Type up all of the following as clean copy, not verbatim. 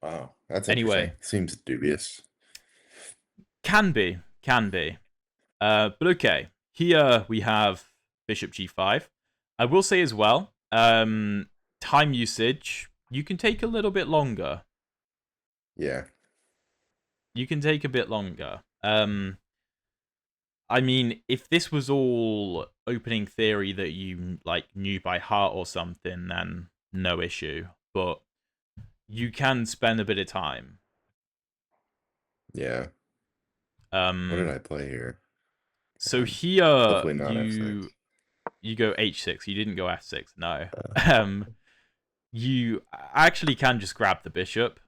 Wow, that's interesting. Anyway, Seems dubious. can be. But okay, here we have bishop g5. I will say as well, time usage, you can take a little bit longer. Yeah. You can take a bit longer. I mean, if this was all opening theory that you like knew by heart or something, then no issue. But you can spend a bit of time. Yeah. What did Um, I play here? so Um, here hopefully not you F6. you go h6. You didn't go f6. No. Uh, Um, you actually can just grab the bishop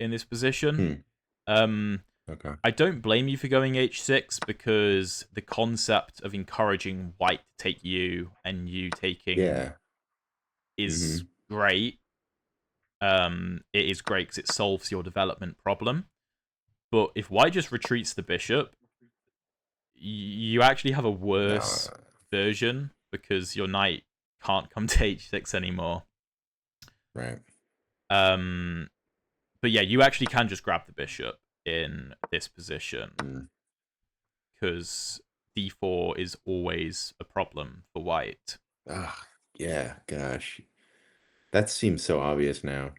in this position. hmm. Um, Okay. I don't blame you for going h6 because the concept of encouraging white to take you and you taking Yeah. is Mm-hmm. great. It is great because it solves your development problem. But if white just retreats the bishop, you actually have a No. worse version because your knight can't come to h6 anymore. Right. Um, but yeah, you actually can just grab the bishop in this position Mm. because d4 is always a problem for white. Ah, yeah. Gosh, that seems so obvious now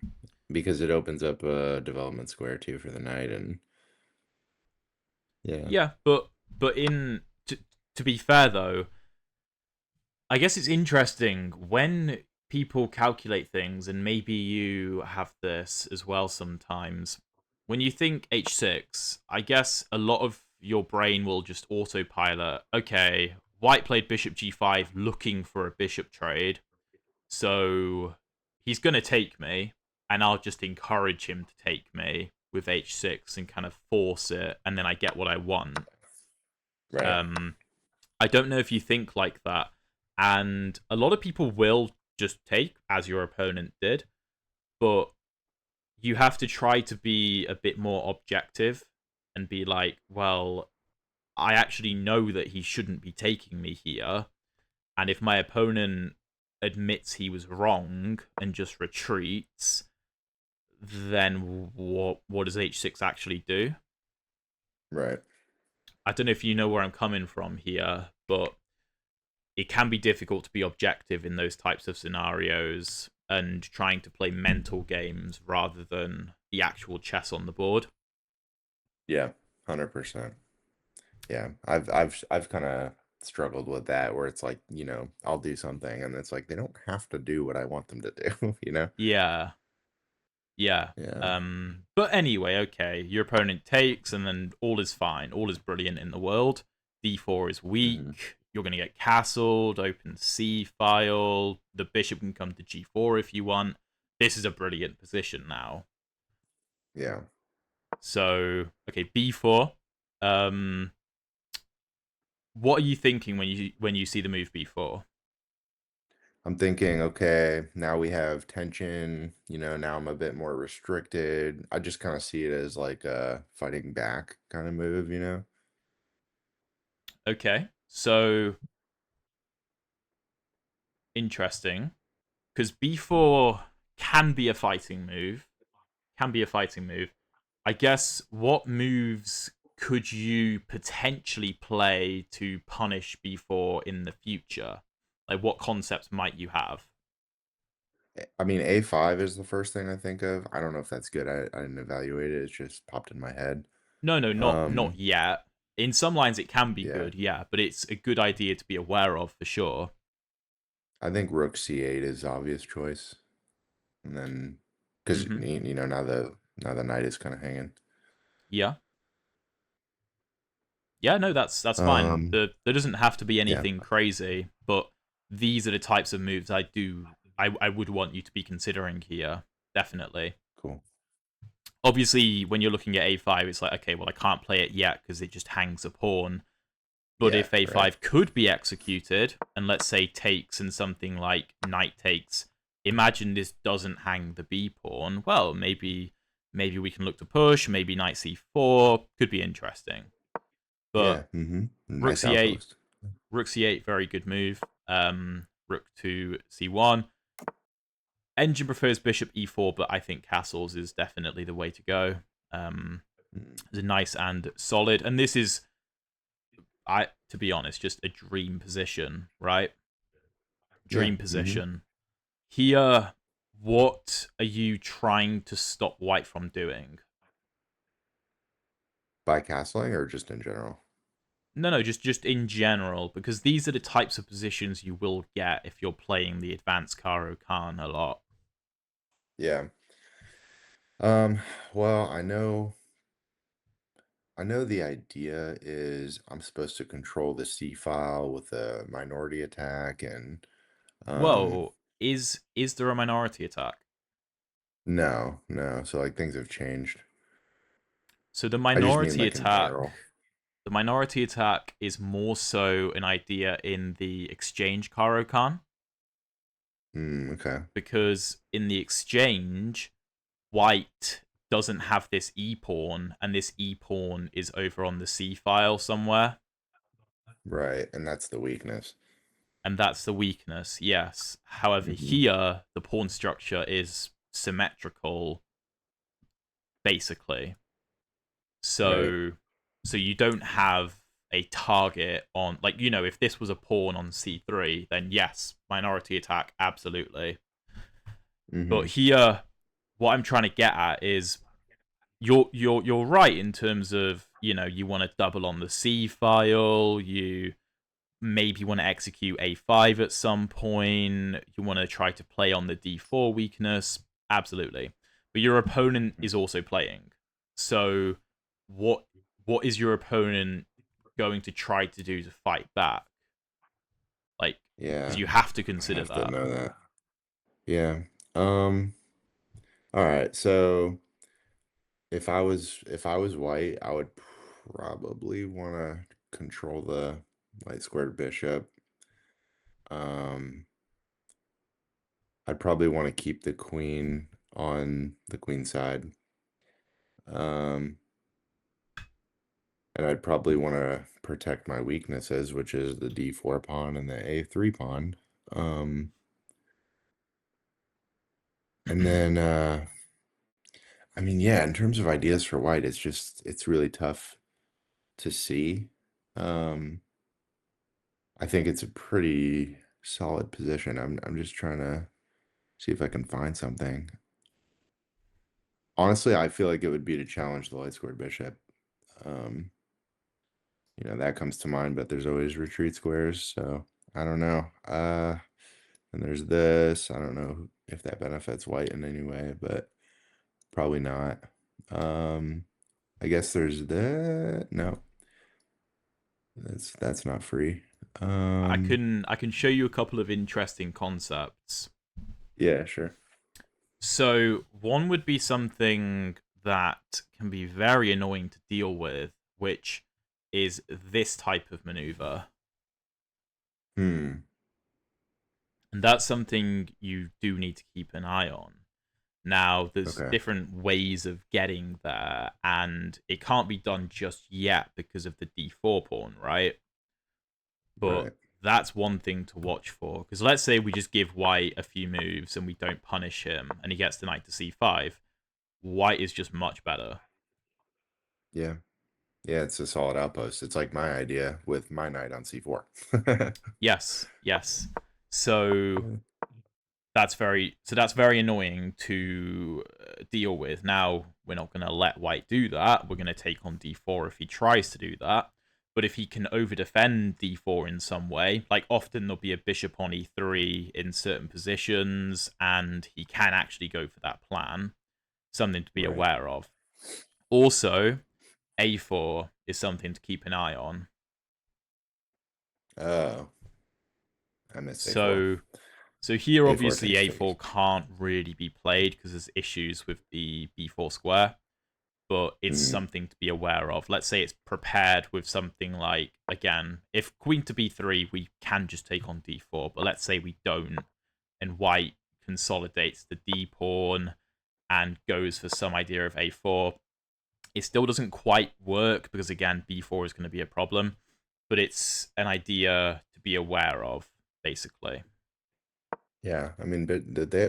because it opens up a development square too for the knight, and yeah. Yeah, but to be fair though, I guess it's interesting when people calculate things, and maybe you have this as well sometimes. When you think h6, I guess a lot of your brain will just autopilot. Okay, white played bishop g5 looking for a bishop trade, so he's going to take me, and I'll just encourage him to take me with h6 and kind of force it, and then I get what I want. Right. Um, I don't know if you think like that. And a lot of people will just take, as your opponent did, but you have to try to be a bit more objective and be like, well, I actually know that he shouldn't be taking me here. And if my opponent admits he was wrong and just retreats, then what does h6 actually do? Right. I don't know if you know where I'm coming from here, but it can be difficult to be objective in those types of scenarios and trying to play mental games rather than the actual chess on the board. Yeah. 100%. Yeah. I've kind of struggled with that where it's like, I'll do something and it's like they don't have to do what I want them to do, you know? Yeah, yeah. Yeah. But anyway, okay, your opponent takes, and then all is fine. All is brilliant in the world. D4 is Hmm. weak. You're going to get castled. Open C file. The bishop can come to G4 if you want. This is a brilliant position now. Yeah. So, okay, B4. Um, what are you thinking when you see the move b4? I'm thinking, okay, now we have tension, now I'm a bit more restricted. I just kind of see it as like a fighting back kind of move. Okay, so interesting because b4 can be a fighting move. Can be a fighting move. I guess what moves could you potentially play to punish b4 in the future? Like what concepts might you have? I mean, A5 is the first thing I think of. I don't know if that's good. I didn't evaluate it. It just popped in my head. No, no, not Um, yet. In some lines, it can be yeah, good, yeah, but it's a good idea to be aware of for sure. I think Rook C8 is obvious choice. And then, because, Hmm. now the knight is kind of hanging. Yeah. Yeah, no, that's fine. Um, There doesn't have to be yeah, anything crazy, but these are the types of moves I would want you to be considering here. Definitely. cool. Obviously, when you're looking at a5, it's like, okay, well, I can't play it yet because it just hangs a pawn. But Yeah, if right. a5 could be executed, and let's say takes and something like knight takes, imagine this doesn't hang the b pawn. Well, maybe we can look to push. Maybe knight c4 could be interesting. But Yeah, mm-hmm. rook Nice c8 outpost. Rook c8, very good move. Rook to c1. Engine prefers bishop e4, but I think castles is definitely the way to go. Um, Mm, it's nice and solid, and this is, to be honest, just a dream position, right? yeah. Dream position. Here, what are you trying to stop white from doing? By castling or just in general? No, no, just in general, because these are the types of positions you will get if you're playing the advanced Caro Kann a lot. Yeah. Um, well, I know the idea is I'm supposed to control the C file with a minority attack and Whoa, is there a minority attack? no, no. So like things have changed. So the I just mean minority like in attack, general. the minority attack is more so an idea in the exchange Caro Kann, Okay. because in the exchange, white doesn't have this e pawn, and this e pawn is over on the c file somewhere, Right. And that's the weakness. and that's the weakness. Yes. However, Hmm. here the pawn structure is symmetrical, basically. Right. So, so you don't have a target on, like, if this was a pawn on c3, then yes, minority attack, absolutely. But Hmm. here, what I'm trying to get at is you're right in terms of you want to double on the C file. You maybe want to execute A5 at some point. You want to try to play on the D4 weakness. Absolutely, but your opponent is also playing. So what what is your opponent going to try to do to fight back? Like, because Yeah. you have to I consider have to that. know that. Yeah. Um, all right. So if I was white, I would probably want to control the light squared bishop. Um, I'd probably want to keep the queen on the queen side. Um, and I'd probably want to protect my weaknesses, which is the d4 pawn and the a3 pawn. Um, and then I mean, yeah, in terms of ideas for white, it's really tough to see. Um, I think it's a pretty solid position. I'm just trying to see if I can find something. Honestly, I feel like it would be to challenge the light squared bishop. Um, that comes to mind, but there's always retreat squares, so I don't know. And there's this. I don't know if that benefits white in any way, but probably not. Um, I guess there's that. No, that's not free. I Um, can I can show you a couple of interesting concepts. yeah, sure. So one would be something that can be very annoying to deal with, which is this type of maneuver. Hmm. And that's something you do need to keep an eye on. Now, there's Okay. different ways of getting there, and it can't be done just yet because of the d4 pawn, right? But Right. that's one thing to watch for. Because let's say we just give white a few moves and we don't punish him, and he gets the knight to c5. White is just much better. Yeah. Yeah, it's a solid outpost. It's like my idea with my knight on c4. Yes, yes. So Yeah. that's very annoying to deal with. Now we're not going to let white do that. We're going to take on d4 if he tries to do that. But if he can over defend d4 in some way, like often there'll be a bishop on e3 in certain positions, and he can actually go for that plan. Something to be Right. aware of. Also, a4 is something to keep an eye on. Oh, I missed a4. So So here, A4 obviously, takes face. a4 can't really be played because there's issues with the b4 square, but it's Hmm. something to be aware of. Let's say it's prepared with something like, again, if queen to b3, we can just take on d4, but let's say we don't, and white consolidates the d pawn and goes for some idea of a4. It still doesn't quite work because, again, b4 is going to be a problem, but it's an idea to be aware of, basically. Yeah, I mean, but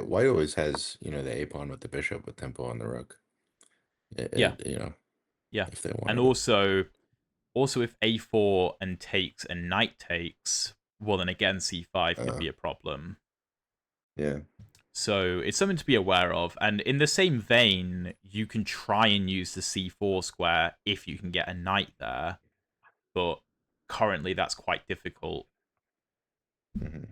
white always has, the a pawn with the bishop with tempo on the rook. Yeah, yeah. If they And wanted to. also if a4 and takes and knight takes, well then again c5 could Uh, be a problem. yeah. So it's something to be aware of. And in the same vein, you can try and use the c4 square if you can get a knight there, but currently that's quite difficult Hmm.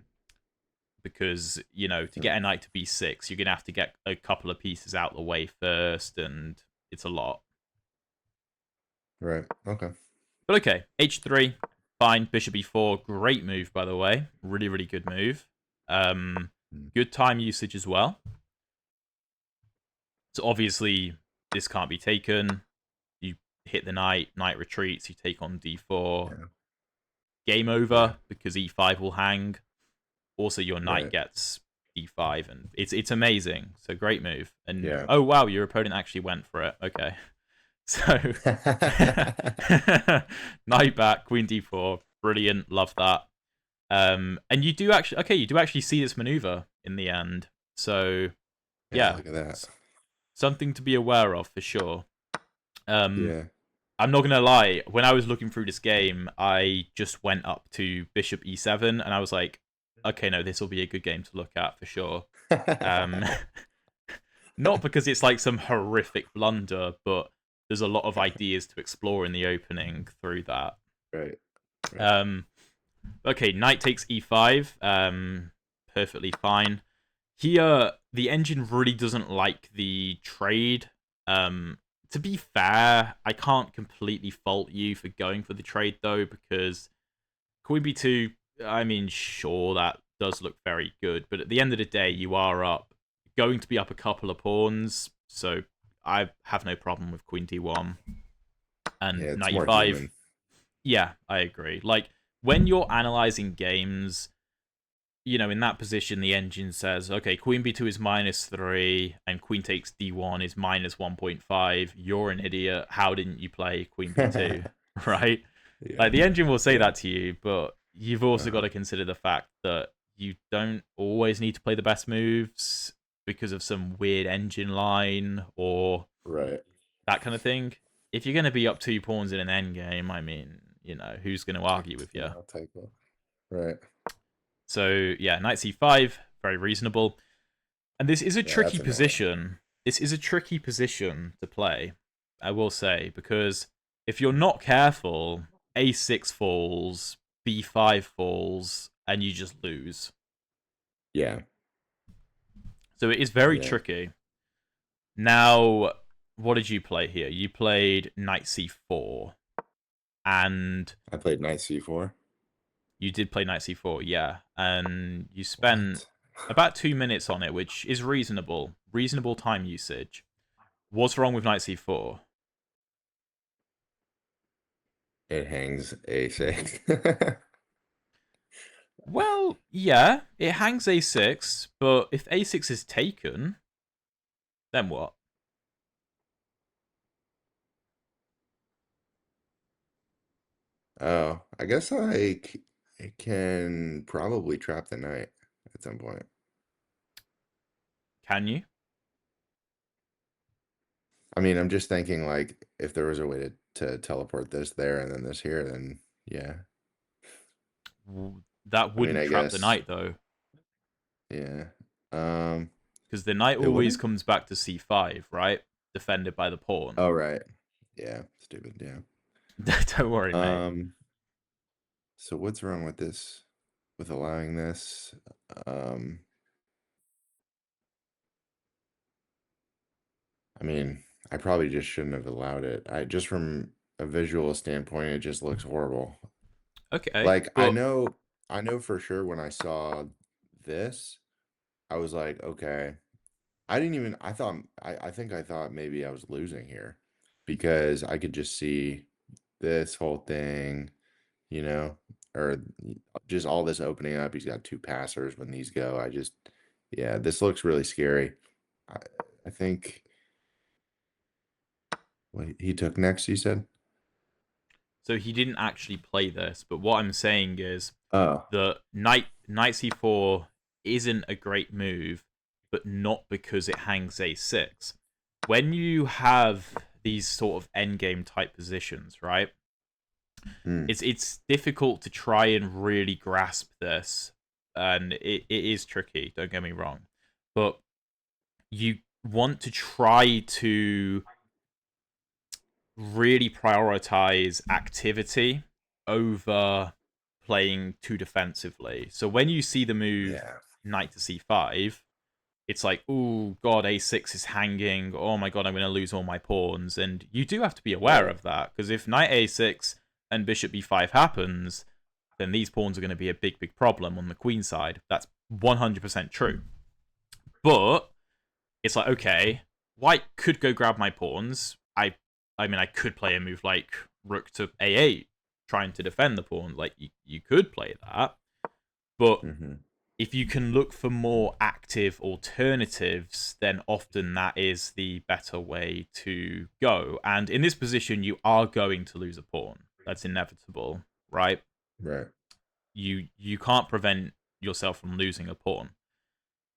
because, to get a knight to b6, you're going to have to get a couple of pieces out the way first, and it's a lot. Right. Okay. But okay, h3, fine. Bishop e4, great move, by the way. Really, really good move. Um, Mm. Good time usage as well. So obviously, this can't be taken. You hit the knight, knight retreats, you take on d4. Yeah. Game Yeah. over because e5 will hang. Also, your knight Right. gets d5, and it's amazing. So great move. And Yeah. oh wow, your opponent actually went for it. Okay, so knight back, queen d4, brilliant, love that. And you do actually see this maneuver in the end. So Yeah. yeah, Look at that. something to be aware of for sure. Um, Yeah. I'm not gonna lie. When I was looking through this game, I just went up to bishop e7, and I was like, okay, no, this will be a good game to look at for sure. Um, Not because it's like some horrific blunder, but there's a lot of ideas to explore in the opening through that. Right. Right. Um, okay, knight takes e5. Perfectly fine. Here, the engine really doesn't like the trade. To be fair, I can't completely fault you for going for the trade though, because Queen b2, I mean, sure, that does look very good, but at the end of the day, you are going to be up a couple of pawns, so I have no problem with Queen d1 and Yeah. It's knight more e5. human. Yeah, I agree. Like, when you're analyzing games, in that position, the engine says, okay, queen b2 is -3, and queen takes d1 is -1.5. You're an idiot. How didn't you play queen b2? Right? Yeah. Like, the engine will say Yeah. that to you, but you've also got Uh-huh. to consider the fact that you don't always need to play the best moves because of some weird engine line or Right. that kind of thing. If you're going to be up 2 pawns in an endgame, I mean, who's going to argue with Yeah. you? I'll take it. Right. So, yeah, knight c5, very reasonable. And this is a Yeah. tricky That's annoying. position. This is a tricky position to play, I will say, because if you're not careful, a6 falls, b5 falls, and you just lose. Yeah. So it is very Yeah. tricky. Now, what did you play here? You played knight c4, and I played knight c4. you did play knight c4, yeah. And you spent What? about 2 minutes on it, which is reasonable. Reasonable time usage. What's wrong with knight c4? It hangs a6. Well, yeah, it hangs a6, but if a6 is taken, then what? Oh, I guess I can probably trap the knight at some point. Can you? I mean, I'm just thinking like if there was a way to teleport this there and then this here, then yeah. That I mean, wouldn't I trap the guess, knight, though, yeah. Um, because the knight it always wouldn't? comes back to c5, right? Defended by the pawn. Oh, right. Yeah, stupid, yeah. Don't worry, mate. Um, so what's wrong with this, with allowing this? Um, I mean, I probably just shouldn't have allowed it. I just from a visual standpoint, it just looks horrible. Okay, Like but I know for sure when I saw this, I was like, okay. I didn't even I think I thought maybe I was losing here because I could just see this whole thing, you know, or just all this opening up. He's got two passers when these go. Yeah, this looks really scary. I, I think what he took next, you said? so he didn't actually play this. But what I'm saying is Oh, the knight c4 isn't a great move, but not because it hangs a6. When you have these sort of endgame type positions, right? Mm, It's difficult to try and really grasp this, and it is tricky. Don't get me wrong, but you want to try to really prioritize activity over playing too defensively. So when you see the move yeah. knight to c5, it's like, oh god, a6 is hanging. Oh my god, I'm going to lose all my pawns. And you do have to be aware Right. of that, because if knight a6 and bishop b5 happens, then these pawns are going to be a big, big problem on the queen side. That's 100% true. But it's like, okay, white could go grab my pawns. I mean, I could play a move like rook to a8, trying to defend the pawn. Like, you could play that. But Hmm. if you can look for more active alternatives, then often that is the better way to go. And in this position, you are going to lose a pawn. That's inevitable, right? Right. You can't prevent yourself from losing a pawn.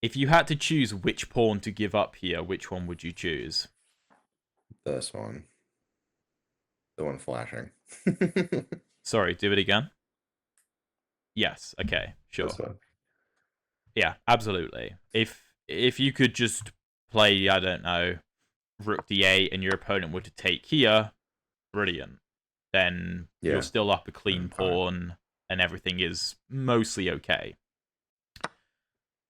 If you had to choose which pawn to give up here, which one would you choose? This one, the one flashing. Sorry, do it again. Yes. Okay. This Sure. one. Yeah. Absolutely. If you could just play, I don't know, rook d8, and your opponent were to take here, brilliant. Then you're Yeah. still up a clean I'm fine. pawn, and everything is mostly okay.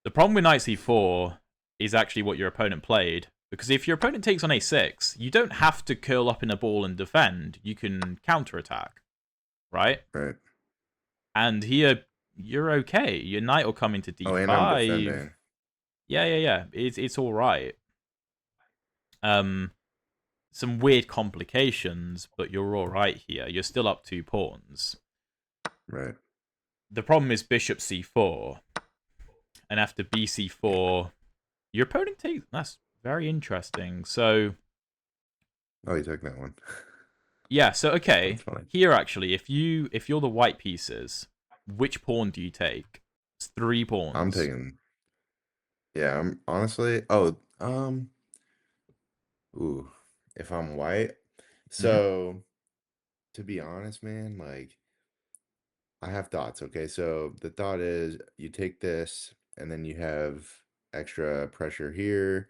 The problem with knight c4 is actually what your opponent played. Because if your opponent takes on a6, you don't have to curl up in a ball and defend. You can counterattack, right? Right. And here, you're okay. Your knight will come into Oh, and I'm d5. defending. Yeah. It's all right. Um, some weird complications, but you're all right here. You're still up 2 pawns. Right. The problem is bishop c4, and after bc4, your opponent takes. That's very interesting. So Oh, you took that one. yeah, so That's okay, funny. here actually, if you're the white pieces, which pawn do you take? It's 3 pawns. I'm taking. Yeah. I'm honestly. Oh. Ooh. If I'm white. Hmm. So to be honest, man, like I have thoughts. Okay. So the thought is you take this, and then you have extra pressure here.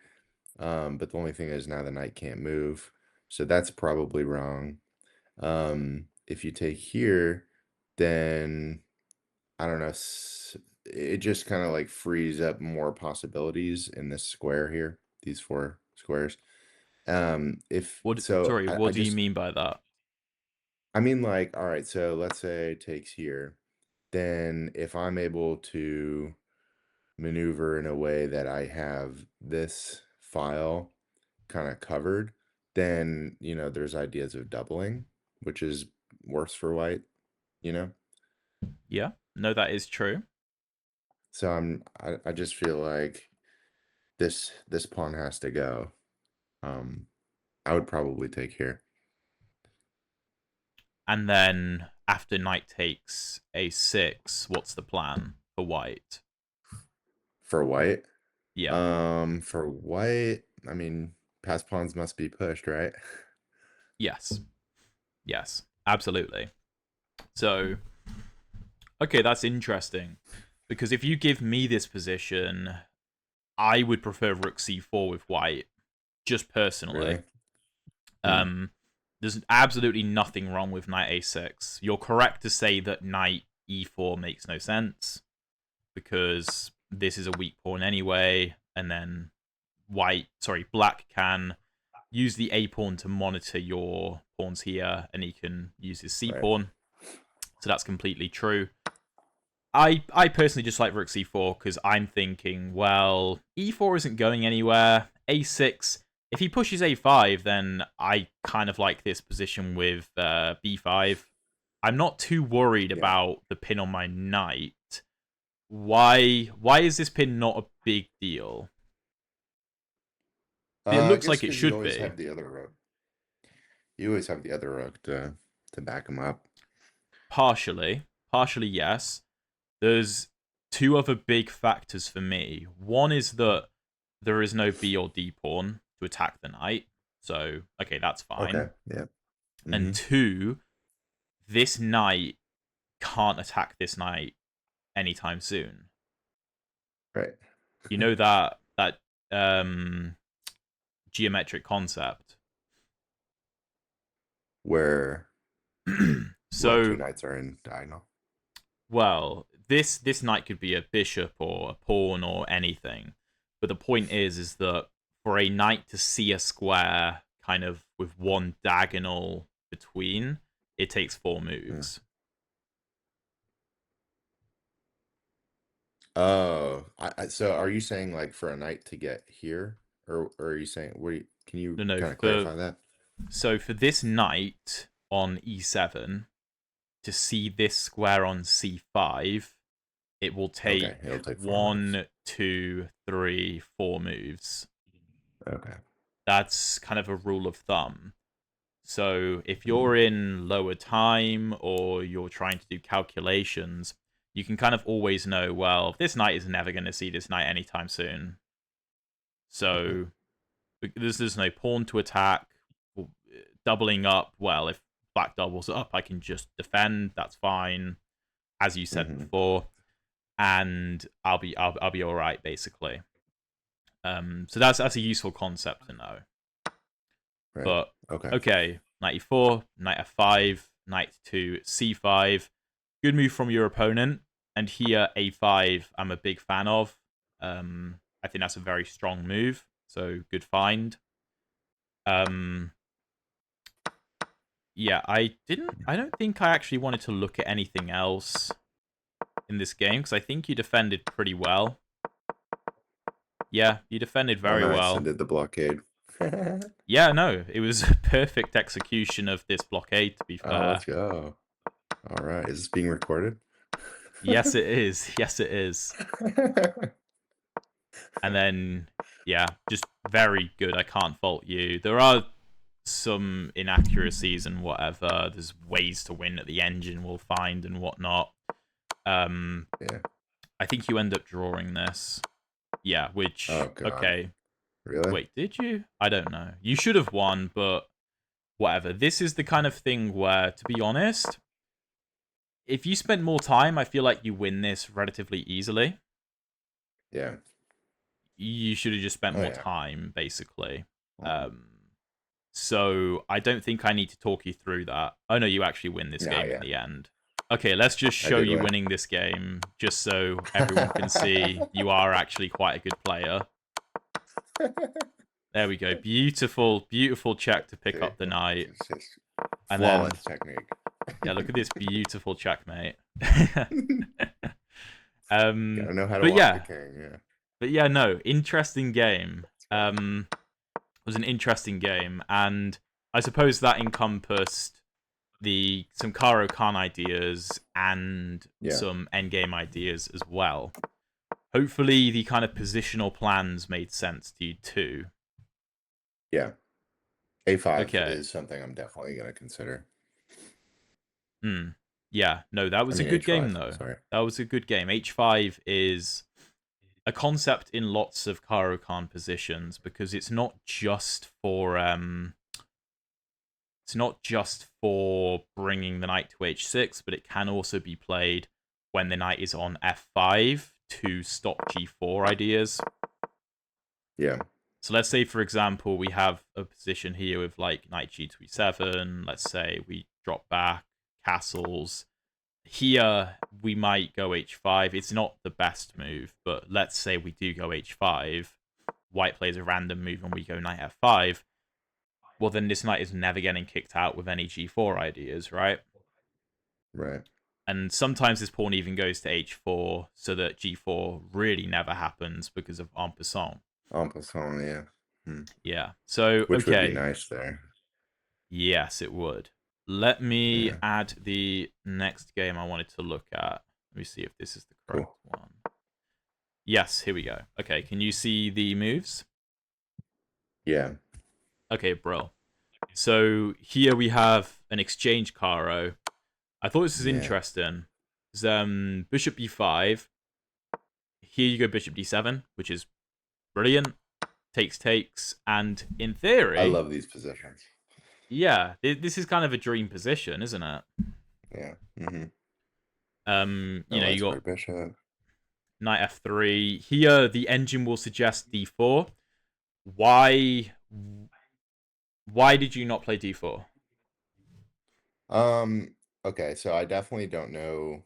But the only thing is now the knight can't move. So that's probably wrong. If you take here, then I don't know. It just kind of like frees up more possibilities in this square here, these four squares. If What? so, Sorry, I what do you just, mean by that? I mean, like, all right, so let's say it takes here, then if I'm able to maneuver in a way that I have this file kind of covered, then, there's ideas of doubling, which is worse for white, you know? Yeah, no, that is true. So I just feel like this pawn has to go. Um, I would probably take here And then after knight takes a6, what's the plan for white? for white. Yeah. For white, I mean, pass pawns must be pushed, right? Yes. Yes. Absolutely. So, okay, that's interesting. Because if you give me this position, I would prefer rook c4 with white, just personally. Really? Hmm. Um, there's absolutely nothing wrong with knight a6. You're correct to say that knight e4 makes no sense, because this is a weak pawn anyway, and then black can use the a pawn to monitor your pawns here, and he can use his c Right. pawn. So that's completely true. I personally just like rook c4 because I'm thinking, well, e4 isn't going anywhere. A6, if he pushes a5, then I kind of like this position with b5. I'm not too worried Yeah. about the pin on my knight. Why is this pin not a big deal? It I looks guess like it because you should always be. have the other rook. You always have the other rook to back him up. Partially yes. There's two other big factors for me. One is that there is no B or D pawn to attack the knight. So, okay, that's fine. Okay. Yeah. And Mm-hmm. two, this knight can't attack this knight anytime soon. Right. You know that um geometric concept. Where what two So, knights are in diagonal? well, this knight could be a bishop or a pawn or anything. But the point is that for a knight to see a square kind of with one diagonal between, it takes four Yeah. moves. Oh, so are you saying like for a knight to get here, or are you saying can you No, no, kind of for clarify that? so for this knight on e7 to see this square on c5, it will Okay, take it'll take 4 moves. 1, 2, 3, 4 moves. Okay. That's kind of a rule of thumb. So if Mm-hmm. you're in lower time or you're trying to do calculations, you can kind of always know, well, this knight is never going to see this knight anytime soon. Okay. So there's no pawn to attack. Doubling up, well, if black doubles up, I can just defend. That's fine, as you said Mm-hmm. before, and I'll be all right basically. So that's a useful concept to know. Right. But Okay. okay, knight e4, knight f5, knight to c5. Good move from your opponent. And here a5, I'm a big fan of. I think that's a very strong move. So good find. Um, yeah, I don't think I actually wanted to look at anything else in this game because I think you defended pretty well. Yeah, you defended Oh, very nice. I well. did the blockade. Yeah, no, it was a perfect execution of this blockade, to be Oh, fair. let's go. All right. Is this being recorded? Yes, it is. Yes, it is. And then, yeah, just very good. I can't fault you. There are some inaccuracies and whatever. There's ways to win that the engine will find and whatnot. Um, Yeah. I think you end up drawing this. Yeah, which, Oh God. okay. Really? Wait, did you? I don't know. You should have won, but whatever. This is the kind of thing where, to be honest, if you spent more time, I feel like you win this relatively easily. Yeah. You should have just spent Oh more yeah. time, basically. Mhm. Um, so I don't think I need to talk you through that. Oh no, you actually win this No, game in yeah. the end. Okay, let's just I show did you win. winning this game, just so everyone can see you are actually quite a good player. There we go. Beautiful, beautiful check to pick See, up the knight. it's just And then, flawless technique. yeah, look at this beautiful checkmate. Gotta know how to But walk a yeah, king. Yeah. no, interesting game. Let's go. Was an interesting game, and I suppose that encompassed some Caro Kann ideas and Yeah. some endgame ideas as well. Hopefully, the kind of positional plans made sense to you too. Yeah. A5 Okay. is something I'm definitely gonna consider. Hmm. Yeah. No, that I was a mean good game H5. though. Sorry. That was a good game. H5 is a concept in lots of Caro Kann positions because it's not just for bringing the knight to h6, but it can also be played when the knight is on f5 to stop g4 ideas. Yeah. So let's say, for example, we have a position here with like knight g to e7. Let's say we drop back, castles. Here, we might go h5. It's not the best move, but let's say we do go h5. White plays a random move and we go knight f5. Well, then this knight is never getting kicked out with any g4 ideas, right? Right. And sometimes this pawn even goes to h4 so that g4 really never happens because of en passant. En passant, yeah. Hmm. Yeah. So, Which would be okay. nice there. Yes, it would. Let me Yeah. add the next game I wanted to look at. Let me see if this is the correct Cool. one. Yes, here we go. Okay, can you see the moves? Yeah. Okay, bro. So here we have an exchange caro. I thought this was Yeah. interesting. It's, bishop b5. here you go bishop d7, which is brilliant. Takes, and in I theory, love these positions. yeah, this is kind of a dream position, isn't it? Yeah. You No know, light you got square bishop. knight f3. Here, the engine will suggest d4. Why? Why did you not play d4? Um, okay, so I definitely don't know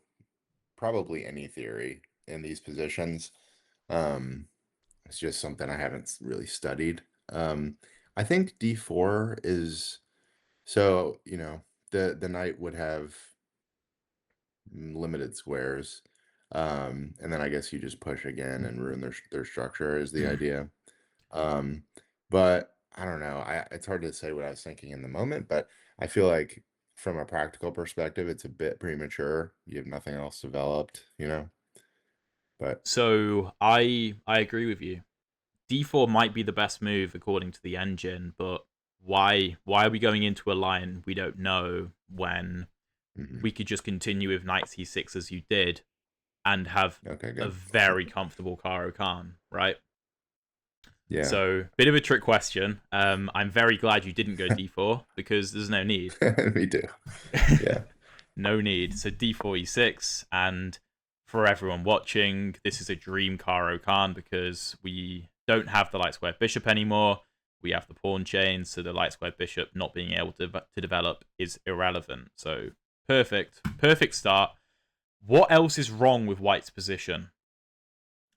probably any theory in these positions. Um, it's just something I haven't really studied. I think d4 is so, the knight would have limited squares. And then I guess you just push again and ruin their structure is the idea. Um, but I don't know. It's hard to say what I was thinking in the moment, but I feel like from a practical perspective, it's a bit premature. You have nothing else developed. But So I agree with you. D4 might be the best move according to the engine, but why are we going into a line we don't know when mhm. we could just continue with knight c6 as you did and have Okay, a good. very comfortable Caro Kann, right? Yeah, So, bit of a trick question. I'm very glad you didn't go d4 because there's no need. me too. Yeah. No need. So d4 e6, and for everyone watching, this is a dream Caro Kann because we don't have the light square bishop anymore. We have the pawn chain, so the light square bishop not being able to develop is irrelevant. So perfect start. What else is wrong with White's position?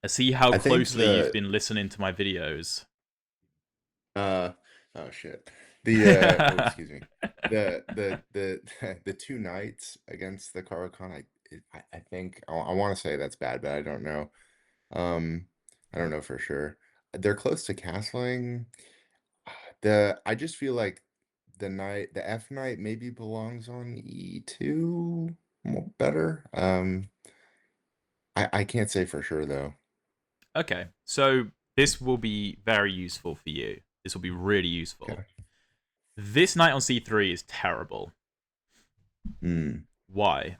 I see how I think closely you've the been listening to my videos. Uh, oh shit. Oh, excuse me. The the two knights against the Caro Kann, I think I want to say that's bad, but I don't know. Um, I don't know for sure. They're close to castling. I just feel like the F knight maybe belongs on E2 more better. I can't say for sure though. Okay, so this will be very useful for you. This will be really useful. Okay. This knight on c3 is terrible. Hmm. Why?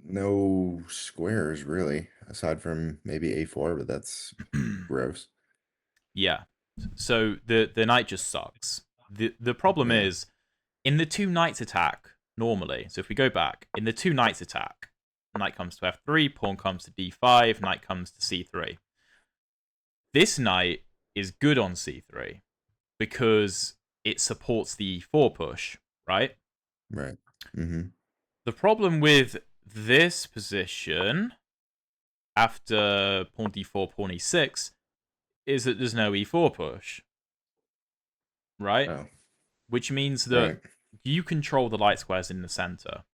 No squares really, aside from maybe A4, but that's gross. Yeah. So the knight just sucks. The problem Yeah, is in the two knights attack normally. So if we go back in the two knights attack, knight comes to f3, pawn comes to d5, knight comes to c3. This knight is good on c3 because it supports the e4 push, right? right. Mm-hmm. The problem with this position after pawn d4, pawn e6 is that there's no e4 push, right? Oh, Which means that right. you control the light squares in the center.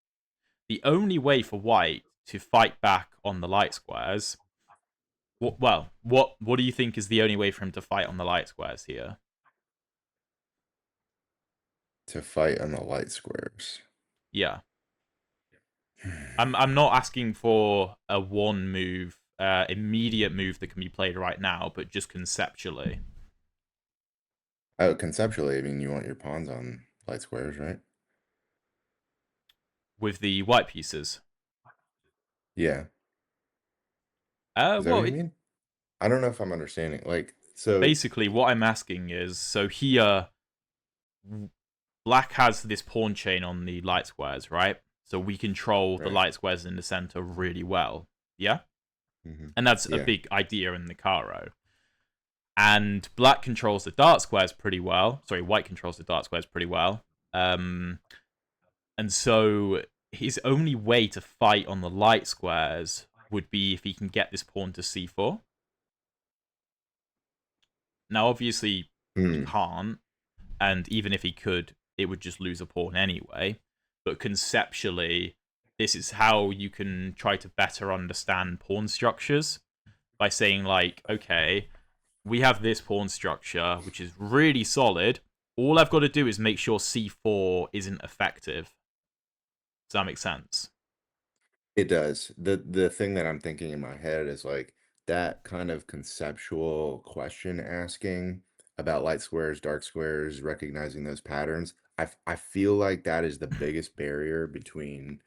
The only way for white to fight back on the light squares, what do you think is the only way for him to fight on the light squares here? To fight on the light squares. Yeah, I'm not asking for a one move, immediate move that can be played right now, but just conceptually Oh, conceptually, I mean, you want your pawns on light squares, right? with the white pieces. Yeah. Is that what Well, you mean? I don't know if I'm understanding. Like, so, basically what I'm asking is, so here black has this pawn chain on the light squares, right? So we control the right. light squares in the center really well. Yeah? Mm-hmm. And that's a Yeah. big idea in the Caro. And black controls the dark squares pretty well. Sorry, white controls the dark squares pretty well. Um, and so his only way to fight on the light squares would be if he can get this pawn to c4. Now, obviously, he Hmm. can't, and even if he could, it would just lose a pawn anyway. But conceptually, this is how you can try to better understand pawn structures by saying, like, okay, we have this pawn structure, which is really solid. All I've got to do is make sure c4 isn't effective. Does that make sense? It does. The thing that I'm thinking in my head is like that kind of conceptual question asking about light squares, dark squares, recognizing those patterns. I feel like that is the biggest barrier between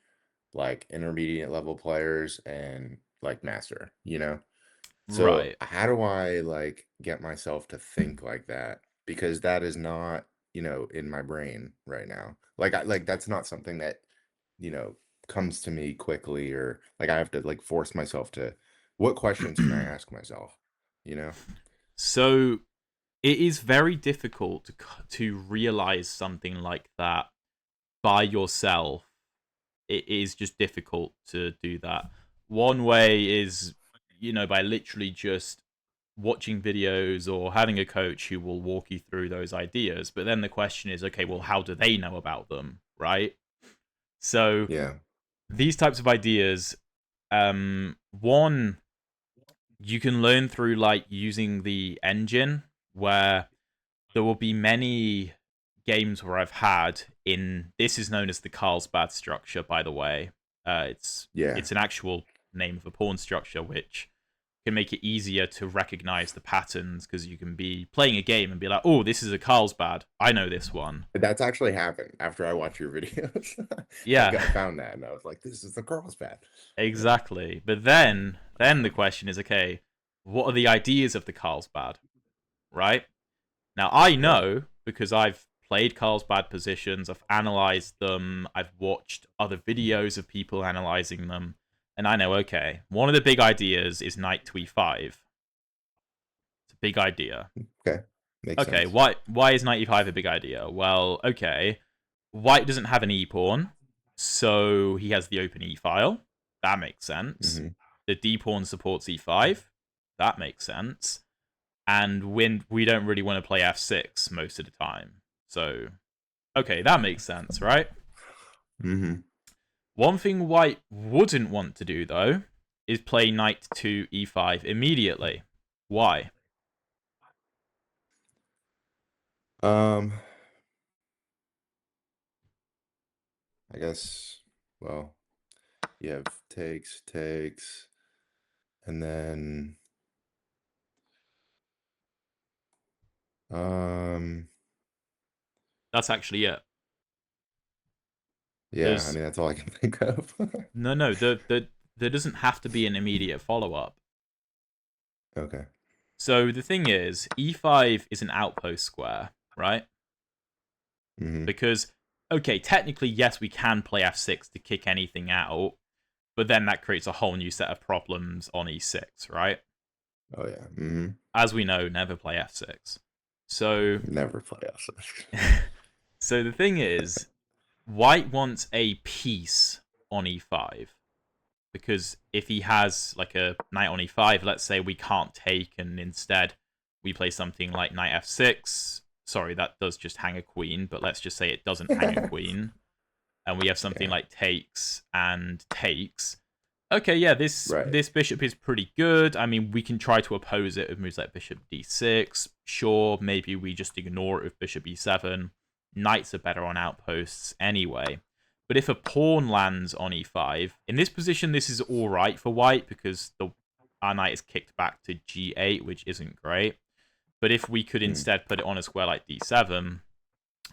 like intermediate level players and like master, you know? So Right. how do I like get myself to think like that? Because that is not, in my brain right now. Like that's not something that, you know, comes to me quickly, or like I have to like force myself to what questions can I ask myself? You know? So it is very difficult to realize something like that by yourself. It is just difficult to do that. One way is, by literally just watching videos or having a coach who will walk you through those ideas. But then the question is, okay, well, how do they know about them, right? So Yeah. these types of ideas, one, you can learn through like using the engine, where there will be many games where I've had in this is known as the Carlsbad structure, by the way. It's Yeah. it's an actual name of a pawn structure, which can make it easier to recognize the patterns, because you can be playing a game and be like, oh, this is a Carlsbad. I know this one. That's actually happened after I watched your videos. Yeah, I found that and I was like, this is the girl's bad. Yeah. exactly. But then the question is, okay, what are the ideas of the Carlsbad, right? Now, I Right. know because I've played Carlsbad positions, I've analyzed them, I've watched other videos of people analyzing them, and I know, okay, one of the big ideas is knight to e5. It's a big idea. Okay. Makes Okay, sense. why is knight e5 a big idea? Well, okay, white doesn't have an e pawn, so he has the open e file. That makes sense. Hmm. The d pawn supports e5. That makes sense. And when we don't really want to play f6 most of the time, so okay, that makes sense, right? Hmm. One thing white wouldn't want to do, though, is play knight to e5 immediately. Why? Um, I guess, well, you have takes, and then, um, That's actually it. yeah, I There's mean, that's all I can think of. no. There doesn't have to be an immediate follow up. Okay. So the thing is, e5 is an outpost square, right? Hmm. Because, okay, technically, yes, we can play f6 to kick anything out, but then that creates a whole new set of problems on e6, right? Oh yeah. Hmm. As we know, never play f6. So, Never play us. so the thing is, white wants a piece on e5, because if he has like a knight on e5, let's say we can't take, and instead we play something like knight f6. Sorry, that does just hang a queen, but let's just say it doesn't hang a queen, and we have something Yeah. like takes and takes. Okay, yeah, this Right. this bishop is pretty good. I mean, we can try to oppose it with moves like bishop d6. Sure, maybe we just ignore it with bishop e7. Knights are better on outposts anyway. But if a pawn lands on e5, in this position, this is all right for white, because our knight is kicked back to g8, which isn't great. But if we could Mm. instead put it on a square like d7,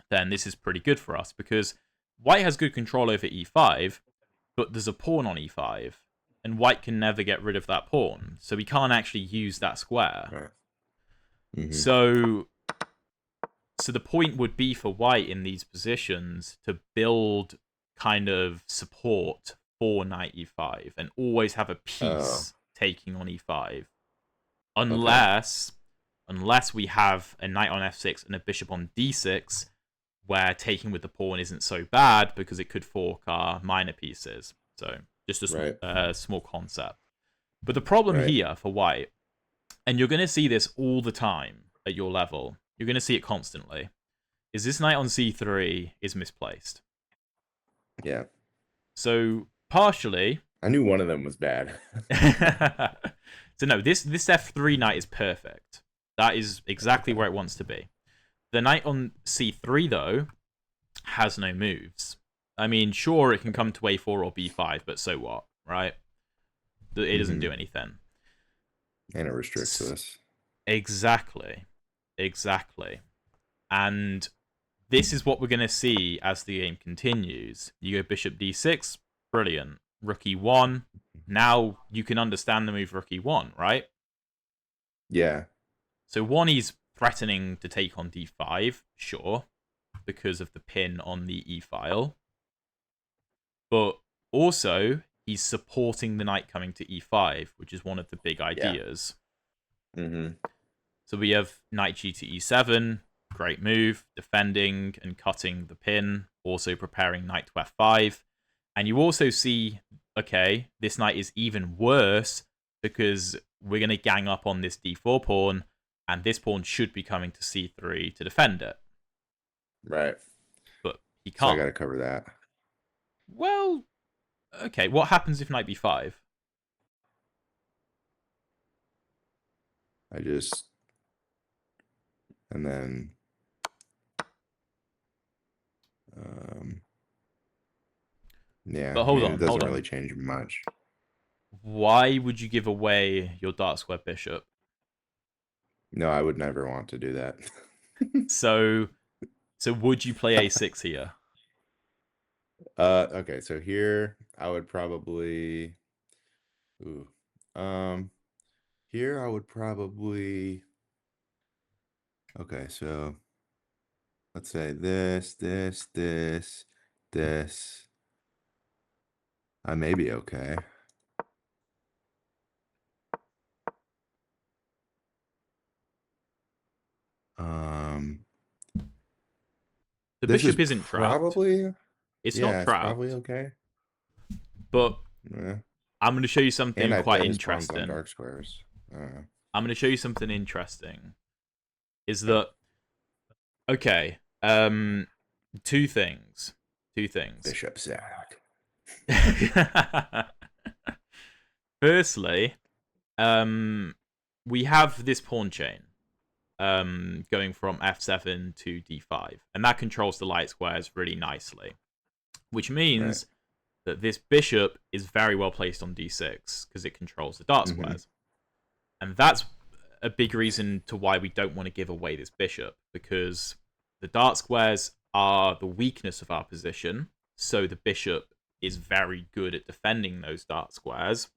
then this is pretty good for us, because white has good control over e5, but there's a pawn on e5, and white can never get rid of that pawn, so we can't actually use that square. Right. Hmm. So, so the point would be for white in these positions to build kind of support for knight e5 and always have a Oh, piece taking on e5, okay. unless we have a knight on f6 and a bishop on d6, where taking with the pawn isn't so bad because it could fork our minor pieces. So just Right. a small concept. But the problem Right. here for white, and you're going to see this all the time at your level, you're going to see it constantly, is this knight on c3 is misplaced. Yeah. So partially, I knew one of them was bad. so no, this f3 knight is perfect. That is exactly Okay. where it wants to be. The knight on c3 though has no moves. I mean, sure, it can come to a4 or b5, but so what, right? It doesn't do Hmm. anything. And it restricts us. Exactly. Exactly. And this is what we're going to see as the game continues. You go bishop d6, brilliant. rook e1. Now you can understand the move rook e1, right? Yeah. So one, he's threatening to take on d5, sure, because of the pin on the e file. But also, he's supporting the knight coming to e5, which is one of the big Yeah. ideas. Mm-hmm. So we have knight g to e7, great move, defending and cutting the pin, also preparing knight to f5. And you also see, okay, this knight is even worse because we're going to gang up on this d4 pawn, and this pawn should be coming to c3 to defend it. Right. But he So I got can't. to cover that. Well, okay, what happens if knight b5? I just, and then, um, yeah, But I hold mean, it on, hold doesn't really on. change much. Why would you give away your dark square bishop? No, I would never want to do that. So, so would you play a6 here? Okay, so here I would probably, ooh, um, here I would probably, okay, so let's say this. I may be okay. Um, The this is bishop isn't trapped. probably, It's not yeah, it's probably trapped, okay. but Yeah. I'm going to show you And something I quite play his pawns on interesting. dark squares. I'm going to show you something interesting. Is Okay. that okay? Two things. Two things. Bishop sack. Firstly, we have this pawn chain going from f7 to d5, and that controls the light squares really nicely, which Right. means that this bishop is very well placed on d6 because it controls the dark Mm-hmm. squares. And that's a big reason to why we don't want to give away this bishop, because the dark squares are the weakness of our position, so the bishop is very good at defending those dark squares,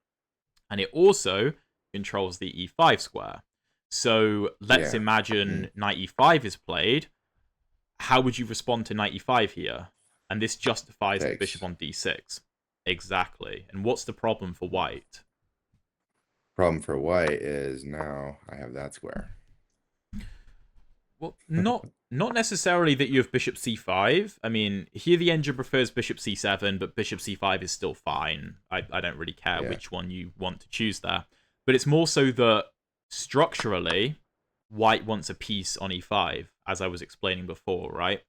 and it also controls the e5 square. So let's Yeah. imagine knight e5 is played. How would you respond to knight e5 here? And this justifies the bishop Takes. on d6. Exactly. And what's the problem for white? Problem for white is now I have that square. Well, not necessarily that you have bishop c5. I mean, here the engine prefers bishop c7, but bishop c5 is still fine. I don't really care Yeah. which one you want to choose there. But it's more so that structurally, white wants a piece on e5, as I was explaining before, right?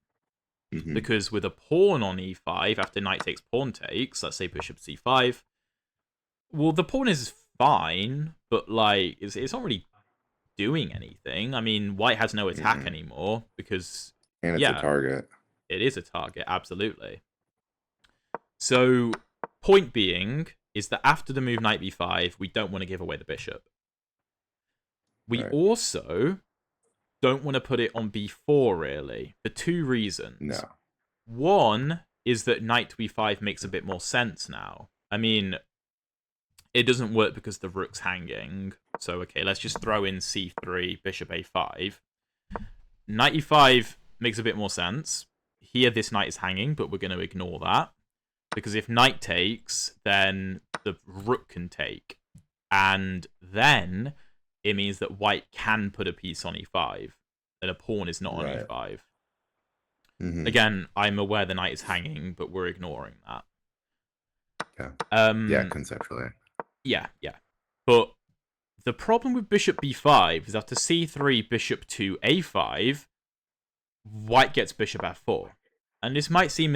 Mm-hmm. Because with a pawn on e5, after knight takes pawn takes, let's say bishop c5, well, the pawn is fine, but like it's not really doing anything. I mean, white has no attack Mm-mm. anymore because, And it's a yeah, target. it is a target, absolutely. So, point being is that after the move knight b5, we don't want to give away the bishop. We Right. also don't want to put it on b4, really, for two reasons. No. One is that knight to e5 makes a bit more sense now. I mean, it doesn't work because the rook's hanging. So, okay, let's just throw in c3, bishop a5. Knight e5 makes a bit more sense. Here, this knight is hanging, but we're going to ignore that. Because if knight takes, then the rook can take. And then it means that white can put a piece on e5. And a pawn is not on Right. e5. Mm-hmm. Again, I'm aware the knight is hanging, but we're ignoring that. Yeah. Yeah, conceptually. Yeah. But the problem with bishop b5 is after c3, bishop to a5, white gets bishop f4. And this might seem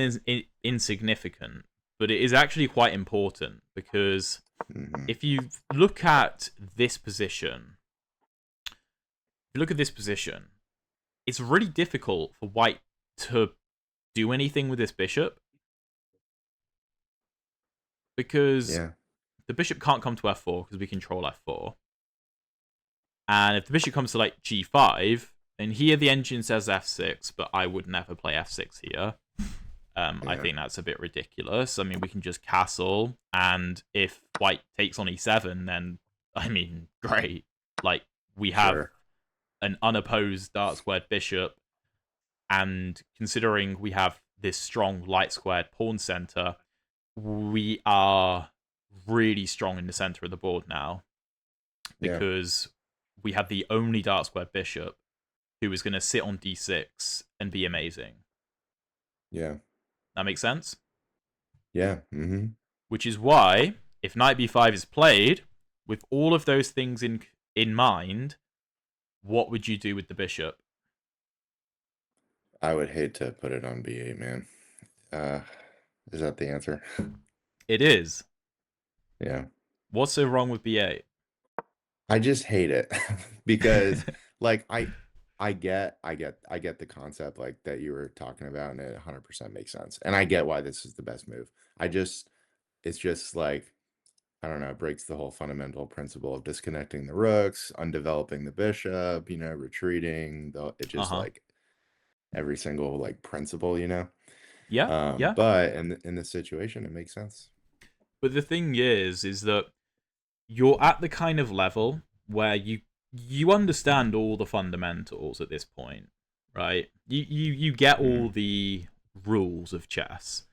insignificant, but it is actually quite important because Mm-hmm. if you look at this position, it's really difficult for white to do anything with this bishop because Yeah. the bishop can't come to f4 because we control f4. And if the bishop comes to like g5, then here the engine says f6, but I would never play f6 here. I Yeah, think that's a bit ridiculous. I mean, we can just castle, and if white takes on e7, then I mean, great. Like we have sure. an unopposed dark squared bishop, and considering we have this strong light squared pawn center, we are really strong in the center of the board now Yeah, because we have the only dark squared bishop who is going to sit on d6 and be amazing. yeah, That makes sense? yeah. Mm-hmm. Which is why, if knight b5 is played, with all of those things in mind, what would you do with the bishop? I would hate to put it on B8, man. Uh, is that the answer? It is. Yeah. What's so wrong with b8? I just hate it because like I get the concept like that you were talking about and it 100% makes sense. And I get why this is the best move. It's just like I don't know, it breaks the whole fundamental principle of disconnecting the rooks, undeveloping the bishop, retreating, it Uh just huh. like every single like principle. Yeah, yeah. But in this situation it makes sense. But the thing is that you're at the kind of level where you understand all the fundamentals at this point, right? You get all Mhm. the rules of chess,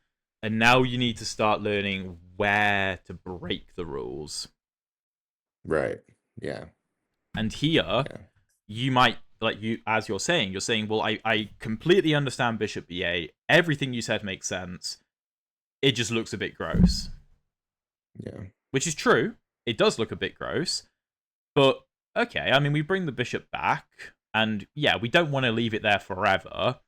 and now you need to start learning where to break the rules. Right. Yeah. And here, Yeah. you might like you as you're saying, well, I completely understand Bishop B8. Everything you said makes sense. It just looks a bit gross, Yeah. which is true. It does look a bit gross, but okay. I mean, we bring the bishop back, and yeah, we don't want to leave it there forever.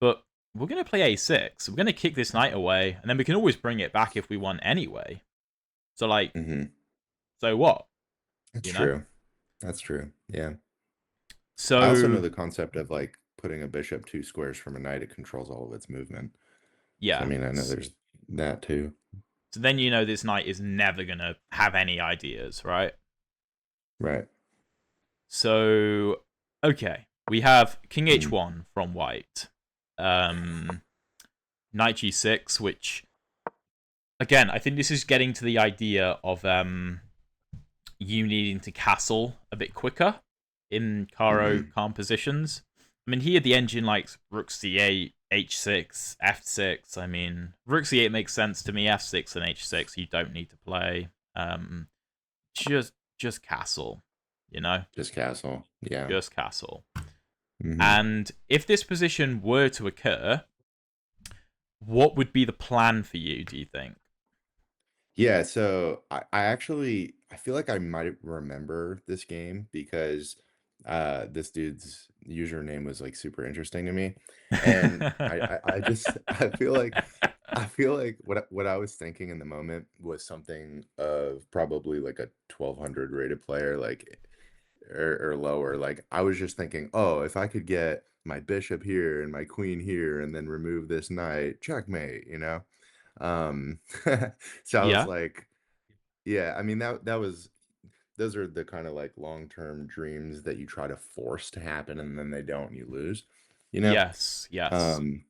But we're going to play a6. We're going to kick this knight away, and then we can always bring it back if we want anyway. So like, Mhm. so what? That's You know? true. That's true. Yeah. I also know So the concept of like putting a bishop 2 squares from a knight, it controls all of its movement. So I yeah. mean, I know there's that too. So then you know this knight is never going to have any ideas, right? Right. So, okay. We have King Mhm. h1 from white. Um, Knight g6, which, again, I think this is getting to the idea of you needing to castle a bit quicker in Caro Mhm. Kann positions. I mean, here the engine likes rook c8, h6, f6. I mean, rook c8 makes sense to me. f6 and h6 you don't need to play. Um, just castle, you know, Just castle. Yeah. just castle. Mhm. And if this position were to occur, what would be the plan for you? Do you think? Yeah, so I feel like I might remember this game because this dude's username was like super interesting to me. And I just I feel like what I was thinking in the moment was something of probably like a 1200 rated player like or lower. Like I was just thinking, oh, if I could get my bishop here and my queen here and then remove this knight, checkmate. Um, so I was Yeah. like, yeah, I mean that was those are the kind of like long-term dreams that you try to force to happen and then they don't and you lose, you know? Yes. Yes. Um,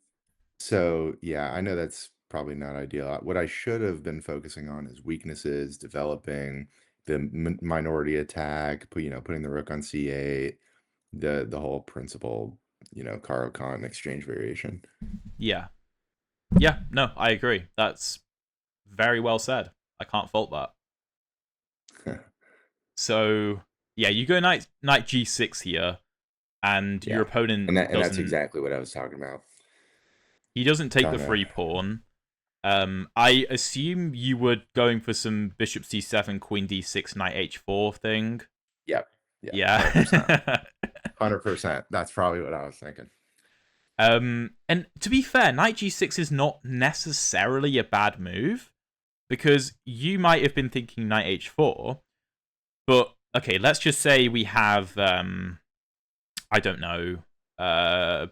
so yeah, I know that's probably not ideal. What I should have been focusing on is weaknesses, developing the minority attack, putting the rook on c8, the whole principle, Caro Kann exchange variation. Yeah. Yeah. No, I agree. That's very well said. I can't fault that. So yeah, you go knight g6 here, and your Yeah. opponent And that's doesn't exactly what I was talking about. he doesn't take the Kind of free pawn. I assume you were going for some bishop c7, queen d6, knight h4 thing. Yep. Yeah, 100%. Yeah. 100%. That's probably what I was thinking. And to be fair, knight g6 is not necessarily a bad move because you might have been thinking knight h4, but okay, let's just say we have I don't know, uh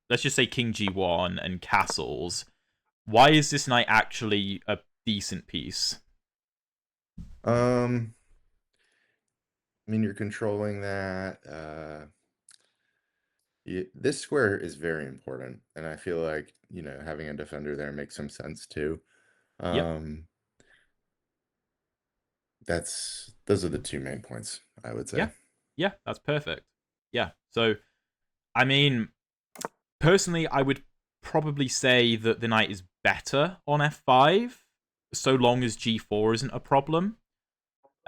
let's just say king g1 and castles. Why is this knight actually a decent piece? Um, I mean, you're controlling that. This square is very important, and I feel like, having a defender there makes some sense too. Yep. Um, those are the two main points, I would Yeah. say. Yeah, that's perfect. Yeah. So, I mean, personally, I would probably say that the knight is better on f5, so long as g4 isn't a problem.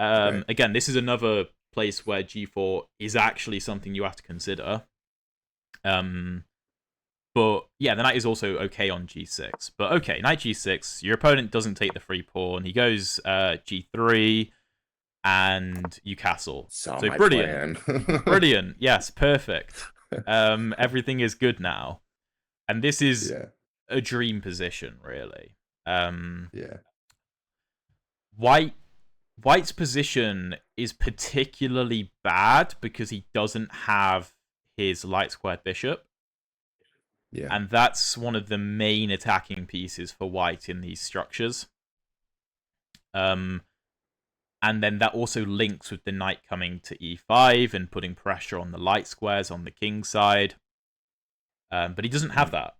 Right. Again, this is another place where g4 is actually something you have to consider. Um, but yeah, the knight is also okay on g6. But okay, knight g6, your opponent doesn't take the free pawn. He goes g3, and you castle. Saw So my brilliant. plan. Brilliant. Yes, perfect. Everything is good now. And this is Yeah. a dream position, really. Um, Yeah. White White's position is particularly bad because he doesn't have his light squared bishop, Yeah. and that's one of the main attacking pieces for White in these structures. Um, and then that also links with the knight coming to e5 and putting pressure on the light squares on the king side. But he doesn't have Mm. that,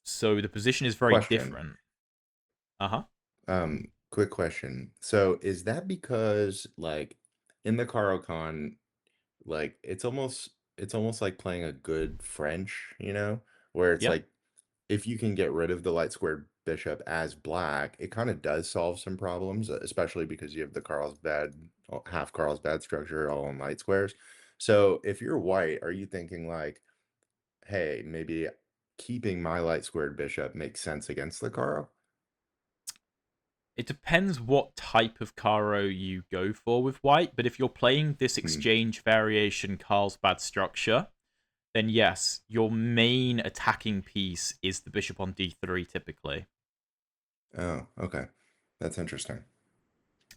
so the position is very Question. different. Uh huh. Quick question. So is that because like in the Caro Kann, like it's almost like playing a good French, where it's Yeah. like if you can get rid of the light squared bishop as black, it kind of does solve some problems, especially because you have the Carlsbad half Carlsbad structure all in light squares. So if you're white, are you thinking like, hey, maybe keeping my light squared bishop makes sense against the Carl? It depends what type of Caro you go for with White, but if you're playing this Hmm. exchange variation Carlsbad structure, then yes, your main attacking piece is the bishop on d3 typically. Oh, okay. That's interesting.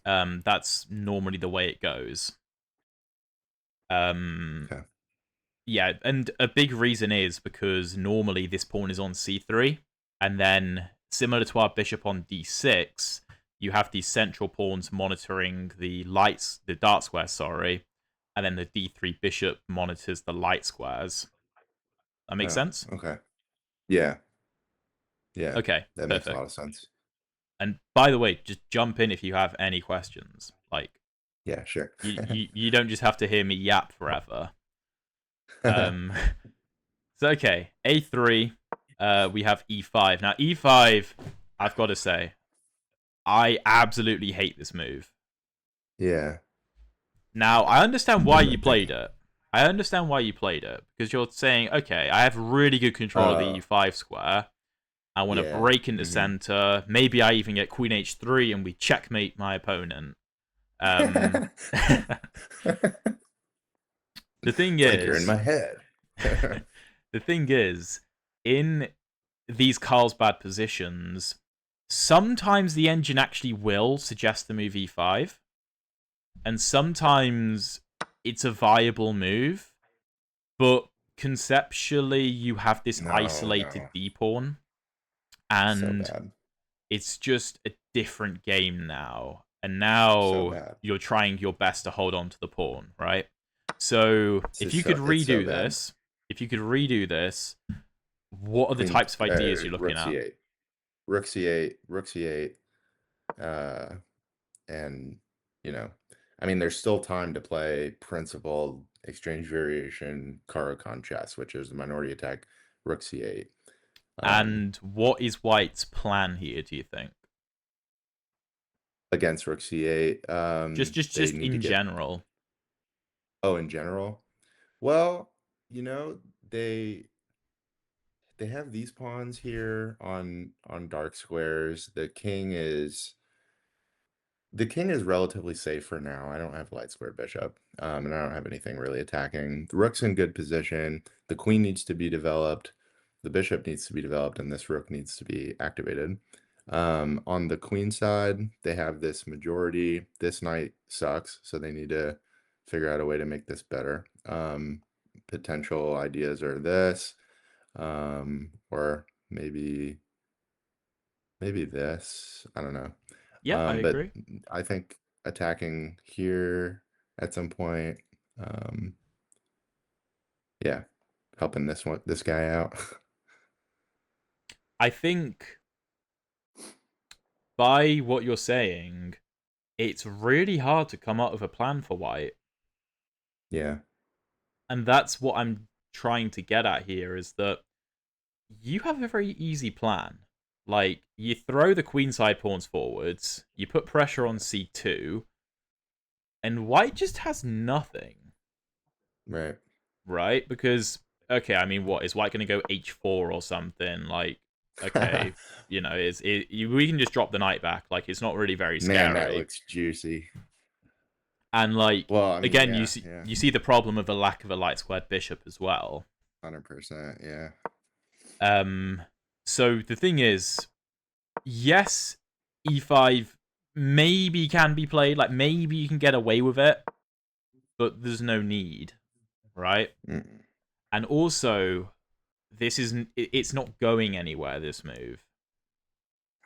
That's normally the way it goes. Um, Okay. yeah, and a big reason is because normally this pawn is on c3, and then similar to our bishop on d6, you have these central pawns monitoring the dark square, sorry, and then the d3 bishop monitors the light squares. That makes Oh, sense? okay. Yeah. Yeah. Okay, That makes a lot perfect. of sense. And by the way, just jump in if you have any questions. Like Yeah, sure. you don't just have to hear me yap forever. Um, so okay, a3. We have e5. Now e5, I've got to say, I absolutely hate this move. Yeah. Now I understand why you played Thinking. it. I understand why you played it because you're saying, okay, I have really good control of the Uh, e5 square. I want to yeah. break into Hmm. center. Maybe I even get queen h3 and we checkmate my opponent. Um, the thing It's like you're in is, my head. the thing is, in these Carlsbad positions, sometimes the engine actually will suggest the move e5, and sometimes it's a viable move, but conceptually you have this No, isolated no. d pawn, So and bad. it's just a different game now. And So now bad. you're trying your best to hold on to the pawn, right? So It's just it's so bad. if you could redo this, what are the Queen, types of ideas you're looking rook at? c8, rook c8, rook c8, uh, and you know, I mean, there's still time to play principal exchange variation Caro Kann chess, which is the minority attack rook c8. And what is White's plan here, do you think? Against rook c8, they Just need to in get. general. Oh, in general, well, you know, they have these pawns here on dark squares. The king is relatively safe for now. I don't have light square bishop, and I don't have anything really attacking. The rook's in good position. The queen needs to be developed. The bishop needs to be developed, and this rook needs to be activated. On the queen side, they have this majority. This knight sucks, so they need to figure out a way to make this better. Potential ideas are this, or maybe this. I don't know. Yeah, I But agree. I think attacking here at some point, um, yeah. helping this guy out. I think by what you're saying, it's really hard to come up with a plan for white. Yeah. And that's what I'm trying to get at here is that you have a very easy plan. Like, you throw the queenside pawns forwards, you put pressure on c2, and white just has nothing, Right. right? Because, okay, I mean, what? Is white going to go h4 or something? Like, okay, we can just drop the knight back. Like, it's not really very Man, that scary. looks juicy. And, like, Well, I mean, again, yeah, yeah. you see the problem of the lack of a light squared bishop as well. 100%, yeah. Um, so the thing is, yes, e5 maybe can be played. Like maybe you can get away with it, but there's no need, right? Mm. And also, this isn't. It's not going anywhere. This move.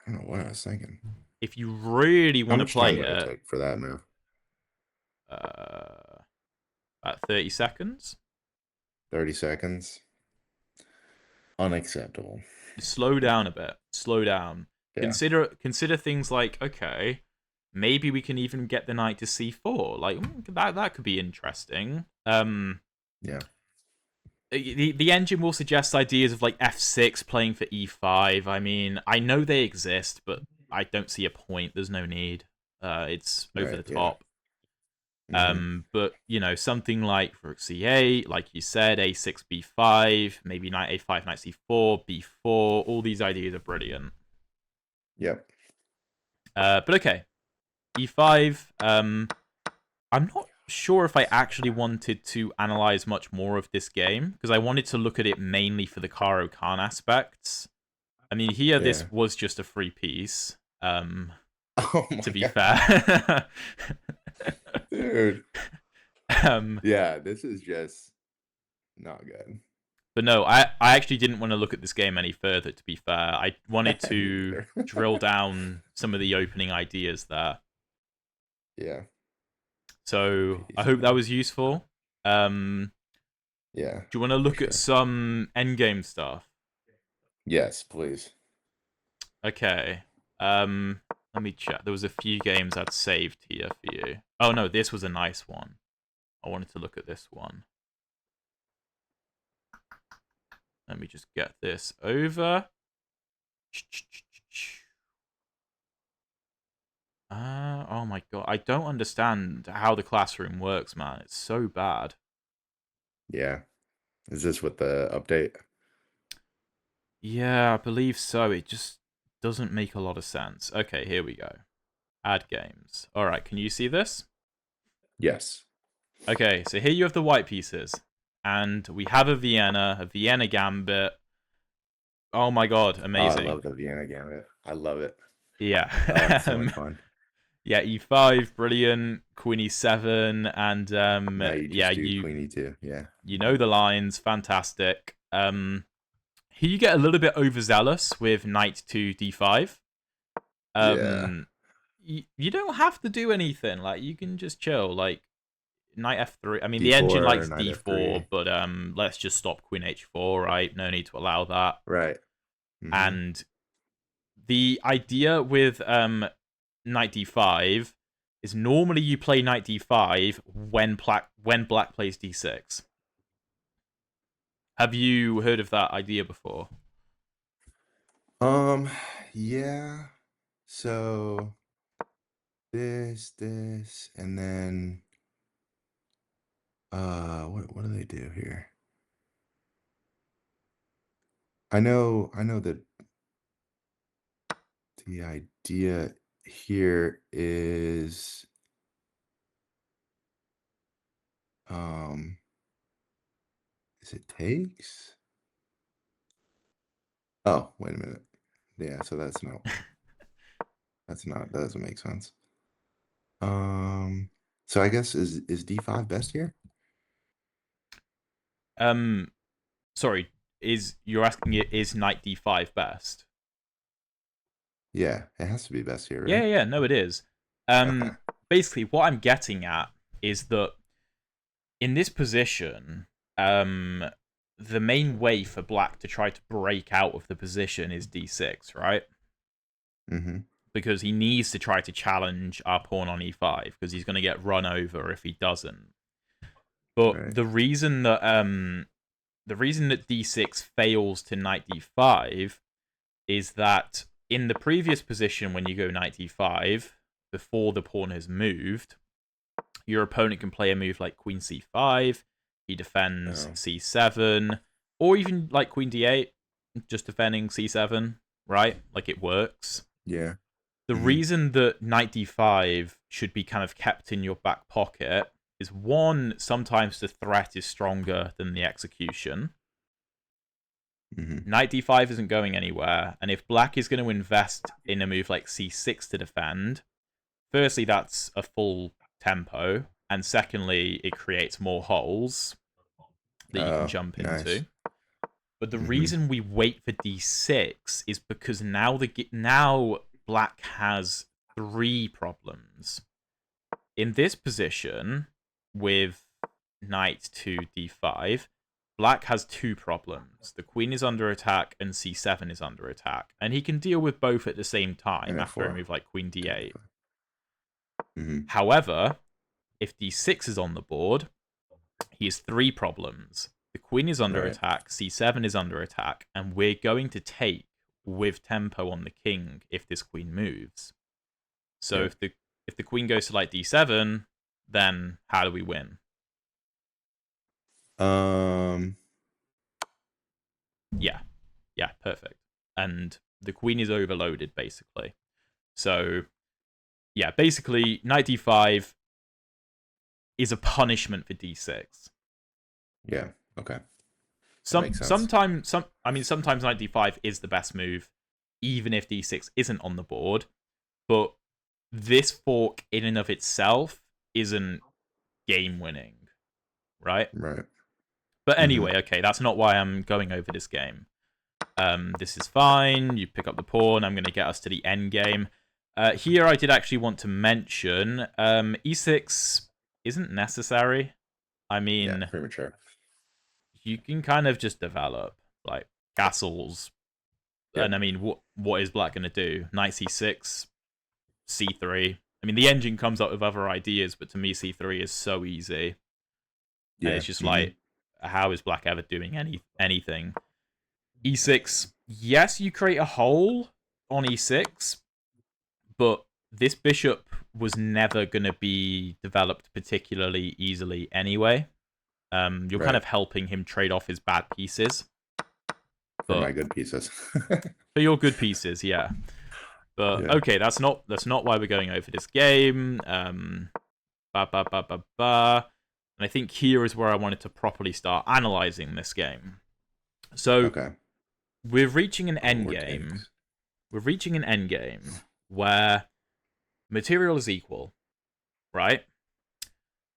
I don't know what I was thinking. If you really How want to much time play would it it, take for that move? uh, about 30 seconds. 30 seconds? Unacceptable. Slow down a bit. Slow down. Yeah. Consider things like, okay, maybe we can even get the knight to c4. Like that could be interesting. Yeah. The engine will suggest ideas of like f6 playing for e5. I mean, I know they exist, but I don't see a point. There's no need. It's over Right. the Yeah. top. Hmm. But something like rook c8, like you said, a6 b5, maybe knight a5, knight c4, b4. All these ideas are brilliant. Yep. But okay, e5. I'm not sure if I actually wanted to analyze much more of this game because I wanted to look at it mainly for the Caro Kann aspects. I mean, here Yeah. this was just a free piece. Oh To my be god. fair, Dude. um, Yeah, this is just not good. but no, I actually didn't want to look at this game any further. To be fair, I wanted Me to neither. drill down some of the opening ideas there. Yeah. Free So I piece, hope that man. was useful. Um, Yeah, do you want to for look at sure. some endgame stuff? Yes, please. Okay. Um, let me check. There was a few games I'd saved here for you. Oh no, this was a nice one. I wanted to look at this one. Let me just get this over. Oh my god. I don't understand how the classroom works, man. It's so bad. Yeah. Is this with the update? Yeah, I believe so. It just doesn't make a lot of sense. Okay, here we go. Add games. Alright, can you see this? Yes. Okay, so here you have the white pieces. And we have a Vienna Gambit. Oh my god, Oh, I amazing. love the Vienna Gambit. I love it. Oh, Yeah. it's so much fun. Yeah, e5, brilliant. Queen e7, and Now you yeah, just do Queen E2. Yeah. you know the lines, fantastic. Here you get a little bit overzealous with knight to d5. Yeah. You don't have to do anything. Like you can just chill. Like knight f3. I mean, the engine D4 or likes Knight F3. d4, but let's just stop queen h4. Right, no need to allow that. Right. Mm-hmm. And the idea with knight d5 is normally you play knight d5 when black plays d6. Have you heard of that idea before? Um, yeah. So this, and then what do they do here? I know that the idea here um is it takes? Oh, wait a minute. Yeah, so that doesn't make sense. Um, so I guess is D5 best here? Um, sorry, is you're asking it is knight d5 best? Yeah, it has to be best here, Yeah, right? yeah, no, it is. Okay. Basically, what I'm getting at is that in this position, um, the main way for black to try to break out of the position is d6, right? Mm-hmm. Because he needs to try to challenge our pawn on e5 because he's going to get run over if he doesn't. But Right. the reason that d6 fails to knight d5 is that in the previous position when you go knight d5 before the pawn has moved, your opponent can play a move like queen c5, he defends Oh. c7, or even like queen d8, just defending c7, right? Like it works. Yeah. The Mm-hmm. reason that knight d5 should be kind of kept in your back pocket is one, sometimes the threat is stronger than the execution. Mm-hmm. Knight d5 isn't going anywhere, and if black is going to invest in a move like c6 to defend, firstly, that's a full tempo, and secondly, it creates more holes that you can Oh, jump nice. into. But the Mm-hmm. reason we wait for d6 is because now black has three problems. In this position, with knight to d5, black has two problems. The queen is under attack and c7 is under attack. And he can deal with both at the same time And after a f4. move like queen d8. Mm-hmm. However, if d6 is on the board, he has three problems. The queen is under Right. attack, c7 is under attack, and we're going to take with tempo on the king if this queen moves. So Yep. if the queen goes to like d7, then how do we win? Um. Yeah, yeah, perfect. And the queen is overloaded basically. So yeah, basically knight d5 is a punishment for d6. Yeah. Okay. That Some makes sense. sometimes some I mean sometimes knight d5 is the best move, even if d6 isn't on the board. But this fork in and of itself isn't game winning, right? Right. But Mm-hmm. anyway, okay, that's not why I'm going over this game. This is fine. You pick up the pawn. I'm going to get us to the end game. Here, I did actually want to mention e6 isn't necessary. I Yeah. mean, Premature. you can kind of just develop like castles. And Yep. I mean, what is black going to do? Knight c6, c3. I mean, the engine comes up with other ideas, but to me, c3 is so easy, and Yeah. it's just Mm-hmm. like, how is black ever doing anything? E6, yes, you create a hole on e6, but this bishop was never going to be developed particularly easily anyway. You're kind Right. of helping him trade off his bad pieces, For my but good pieces. for your good pieces, yeah. But Yeah. okay, that's not why we're going over this game. Ba ba ba ba ba. And I think here is where I wanted to properly start analyzing this game. So Okay. we're reaching an end Four game. takes. We're reaching an end game where material is equal, right?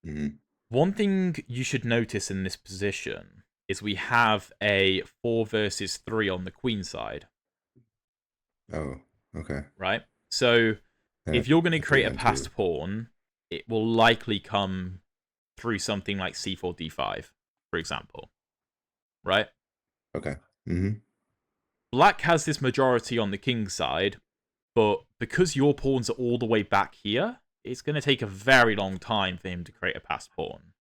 Mm-hmm. One thing you should notice in this position is we have a 4 versus 3 on the queen side, Oh. Okay. right? So And if you're going to a three create a on two. passed pawn, it will likely come through something like c4 d5, for example, right? Okay. Mm-hmm. Black has this majority on the king side, but because your pawns are all the way back here, it's going to take a very long time for him to create a passed pawn.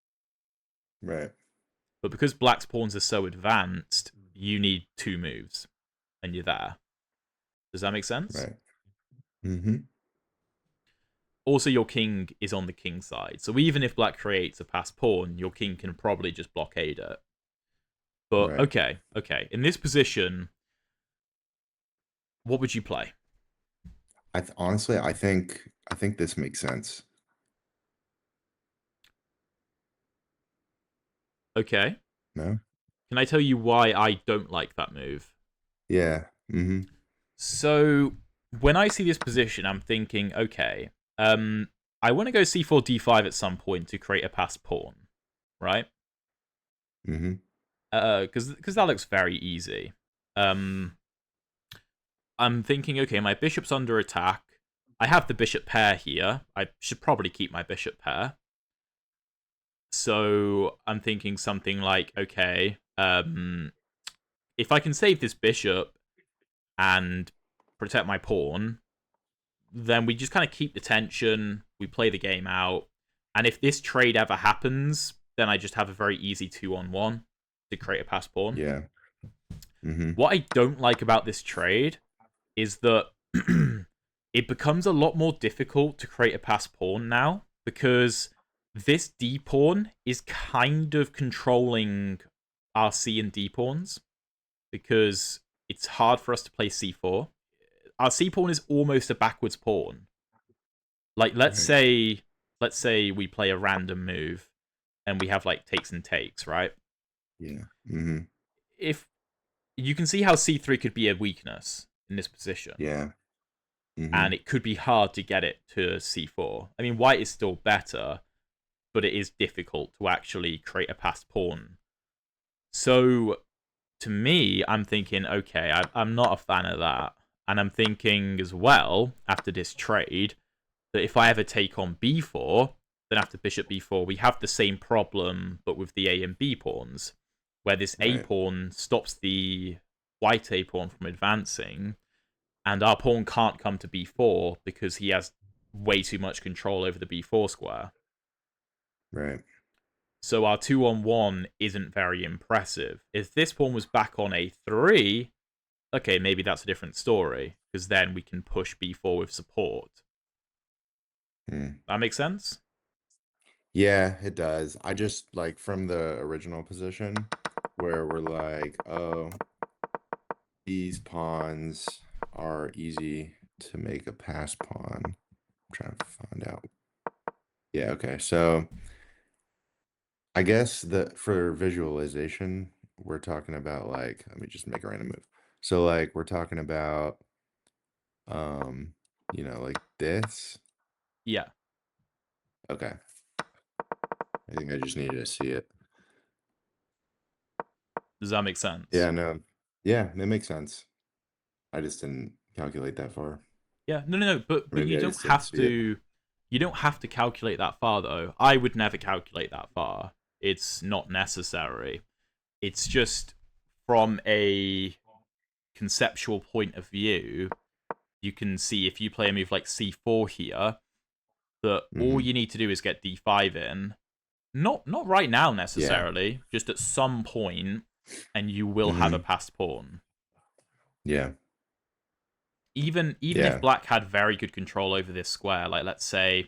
Right. But because black's pawns are so advanced, you need two moves, and you're there. Does that make sense? Right. Mm-hmm. Also, your king is on the king side, so even if black creates a passed pawn, your king can probably just blockade it. But Right. okay. In this position, what would you play? Honestly, I think this makes sense. Okay. No? Can I tell you why I don't like that move? Yeah. Mm-hmm. So when I see this position, I'm thinking, okay, I want to go c4 d5 at some point to create a passed pawn, right? Mm-hmm. Because that looks very easy. Um, I'm thinking, okay, my bishop's under attack. I have the bishop pair here. I should probably keep my bishop pair. So I'm thinking something like, okay, Um, if I can save this bishop and protect my pawn, then we just kind of keep the tension. We play the game out, and if this trade ever happens, then I just have a very easy 2-on-1 to create a pass pawn. Yeah. Mm-hmm. What I don't like about this trade is that it becomes a lot more difficult to create a pass pawn now because this D pawn is kind of controlling our C and D pawns because it's hard for us to play C4. Our C pawn is almost a backwards pawn. Like Right. let's say we play a random move and we have like takes and takes, right? Yeah. Mm-hmm. If you can see how C3 could be a weakness in this position, Yeah. Mm-hmm. and it could be hard to get it to C4. I mean, white is still better, but it is difficult to actually create a passed pawn. So, to me, I'm thinking, okay, I'm not a fan of that. And I'm thinking as well, after this trade, that if I ever take on b4, then after bishop b4, we have the same problem, but with the a and b pawns, where this a Right. pawn stops the white a pawn from advancing, and our pawn can't come to b4 because he has way too much control over the b4 square. Right. So our 2-on-1 isn't very impressive. If this pawn was back on a3, okay, maybe that's a different story, because then we can push b4 with support. Mm. That makes sense? Yeah, it does. I just like from the original position where we're like, oh, these pawns are easy to make a pass pawn. I'm trying to find out. Yeah, okay. So I guess that for visualization, we're talking about like, let me just make a random move. So like we're talking about um, like this. Yeah. Okay. I think I just needed to see it. Does that make sense? Yeah, no. Yeah, it makes sense. I just didn't calculate that far. Yeah. No. But Maybe you I don't just didn't have see it. to. You don't have to calculate that far, though. I would never calculate that far. It's not necessary. It's just from a conceptual point of view, you can see if you play a move like c4 here, that all Hmm. you need to do is get d5 in. Not right now Yeah. necessarily, just at some point, and you will have a Hmm. passed pawn. Yeah. Even if Yeah. black had very good control over this square, like let's say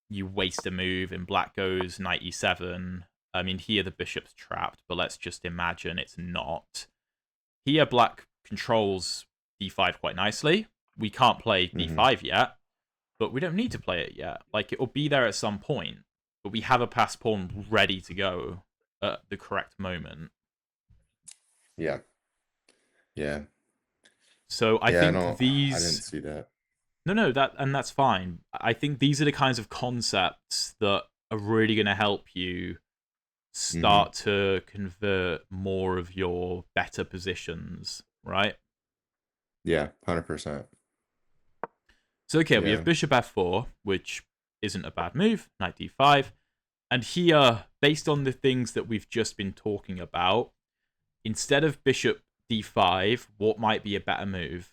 you waste a move and black goes knight e7. I mean, here the bishop's trapped, but let's just imagine it's not. Here, black controls d5 quite nicely. We can't play Hmm. d5 yet, but we don't need to play it yet. Like, it'll be there at some point, but we have a pass pawn ready to go at the correct moment. Yeah. Yeah. So I Yeah, think I didn't these. see that. No, that's fine. I think these are the kinds of concepts that are really going to help you Hmm. start to convert more of your better positions, right? Yeah, 100%. So, okay, we have Yeah. bishop f4, which isn't a bad move, knight d5. And here, based on the things that we've just been talking about, instead of bishop d5, what might be a better move?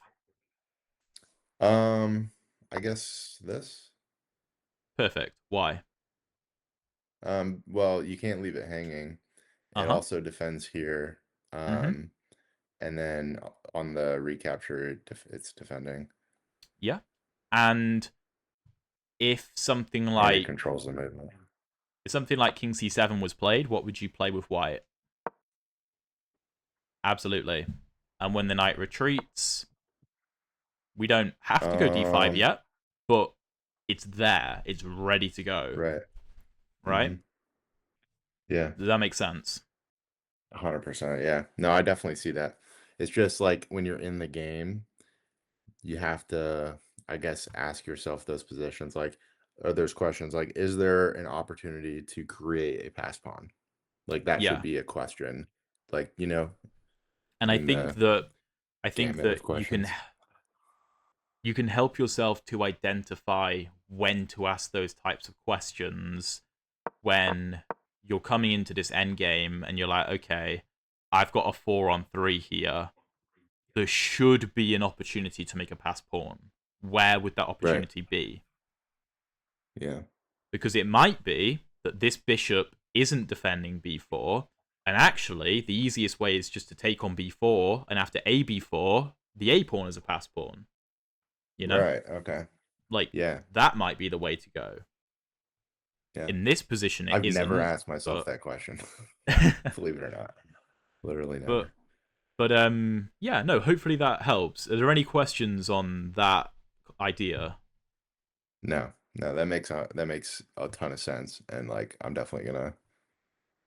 Um, I guess this. Perfect. Why? Well, you can't leave it hanging. Uh It huh. also defends here. Mm-hmm. And then on the recapture, it's defending, Yeah. And if something and it like controls the movement. king c7 was played, what would you play with white? Absolutely. And when the knight retreats, we don't have to go d5 Um, yet, but it's there. It's ready to go, right. right? Hmm. Yeah, Does that make sense? 100%. Yeah. No, I definitely see that. It's just like when you're in the game, you have to, I guess, ask yourself those positions like, or those questions like, is there an opportunity to create a pass pawn? Like that should Yeah. be a question. Like, And in the I think gamut that of questions. you can help yourself to identify when to ask those types of questions when you're coming into this end game and you're like, okay, I've got a 4-on-3 here. There should be an opportunity to make a pass pawn. Where would that Right. opportunity be? Yeah. Because it might be that this bishop isn't defending b4, and actually the easiest way is just to take on b4, and after a b4, the a pawn is a pass pawn. You know, Right. Okay. like Yeah. that might be the way to go. Yeah. In this position, it I've never isn't, asked myself but that question. Believe it or not. Literally but never. yeah, no. Hopefully that helps. Are there any questions on that idea? No. No, that makes a ton of sense. And like I'm definitely gonna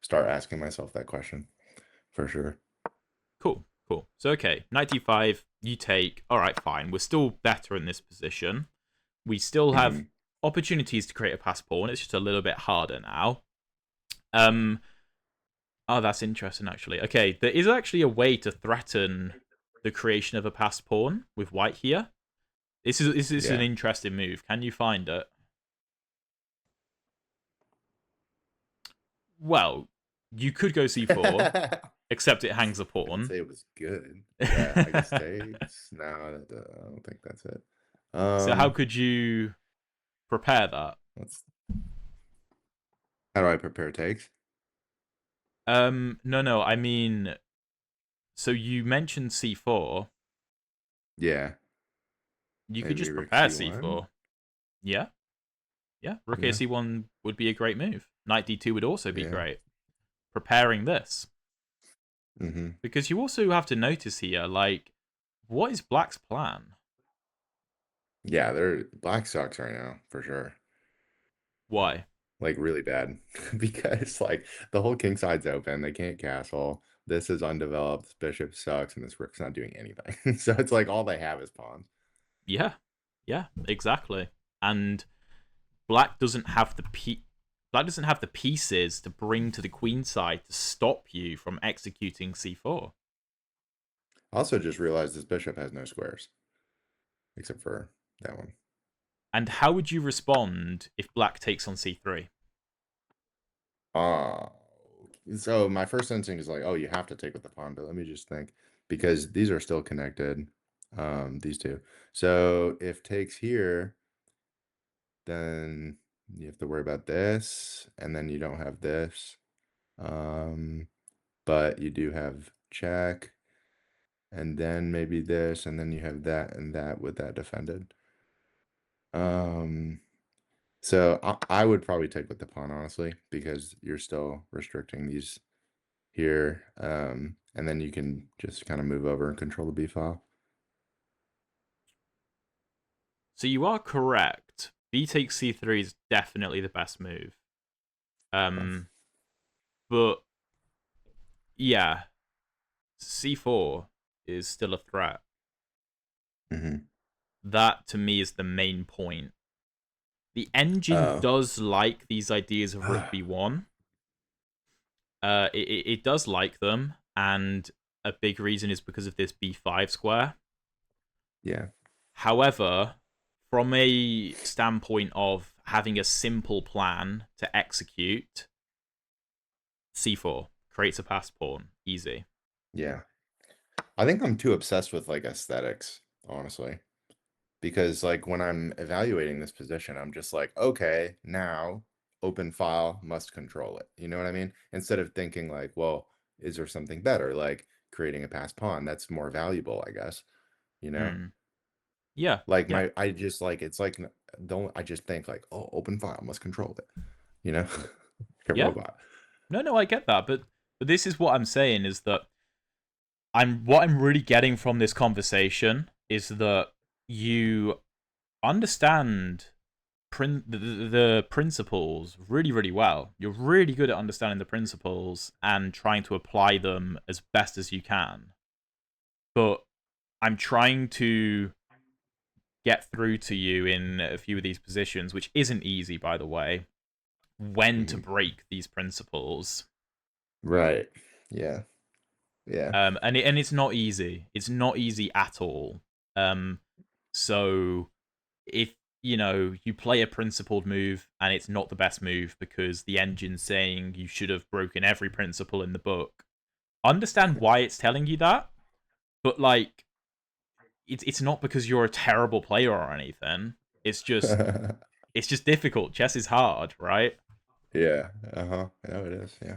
start asking myself that question for sure. Cool, cool. So okay, knight d5, you take. All right, fine. We're still better in this position. We still have Hmm. opportunities to create a pass pawn. It's just a little bit harder now. Um. Oh, that's interesting. Actually, okay. There is actually a way to threaten the creation of a pass pawn with white here. This is an Yeah. interesting move. Can you find it? Well, you could go c4, except it hangs a I'd pawn. say it was good. Yeah, I guess takes. No, I don't think that's it. So how Um, could you prepare that? let's. How do I prepare takes? No, no. I mean, so you mentioned c4. Yeah, You could maybe just rook prepare c1. c4. Yeah, yeah. Rook a Yeah, c1 would be a great move. Knight d2 would also be yeah. great. Preparing this. Mm-hmm. Because you also have to notice here, like, what is Black's plan? Yeah, they're black sucks right now for sure. Why? Like really bad because like the whole king side's open. They can't castle. This is undeveloped. This bishop sucks, and this rook's not doing anything. So it's like all they have is pawns. Yeah, yeah, exactly. And Black doesn't have Black doesn't have the pieces to bring to the queen side to stop you from executing c4. Also, just realized this bishop has no squares except for that one. And how would you respond if Black takes on c3? Oh, so my first instinct is like, oh, you have to take with the pawn, but let me just think because these are still connected, these two. So if takes here, then you have to worry about this, and then you don't have this. Um, but you do have check, and then maybe this, and then you have that and that with that defended. Um, so I would probably take with the pawn, honestly, because you're still restricting these here, and then you can just kind of move over and control the B file. So you are correct. B takes c3 is definitely the best move. Okay. Um, but yeah, c4 is still a threat. Hmm. That to me is the main point. The engine Oh. does like these ideas of rook b1. It does like them, and a big reason is because of this b5 square. Yeah. However, from a standpoint of having a simple plan to execute, c4 creates a pass pawn, easy. Yeah. I think I'm too obsessed with like aesthetics, honestly. Because like when I'm evaluating this position, I'm just like, okay, now open file must control it. You know what I mean? Instead of thinking like, well, is there something better, like creating a pass pawn that's more valuable, I guess, you know? Hmm. Yeah, Like yeah, I just like it's like don't I just think like, oh, open file must control it, you know? Like a yeah. robot. No, no, I get that, but this is what I'm saying is that I'm really getting from this conversation is that you understand the principles really, really well. You're really good at understanding the principles and trying to apply them as best as you can. But I'm trying to get through to you in a few of these positions, which isn't easy, by the way, when to Mhm. break these principles. Right. Yeah. Yeah. And it's not easy. It's not easy at all. Um, so if you play a principled move and it's not the best move because the engine's saying you should have broken every principle in the book, understand why it's telling you that, but like it's not because you're a terrible player or anything. It's just it's just difficult. Chess is hard, right? Yeah. Uh-huh. No, it is. Yeah.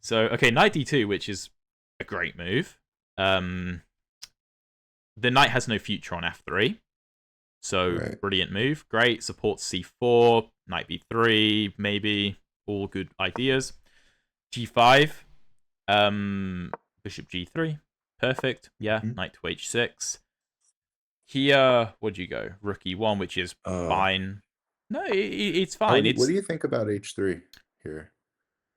So okay, knight d2, which is a great move. Um, the knight has no future on f3, so Right. brilliant move. Great, supports c4, knight b3, maybe all good ideas. g5, bishop g3, perfect. Yeah, Mhm. knight to h6. Here, what'd you go? Rook e1, which is Uh, fine. No, it's fine. what It's do you think about h3 here?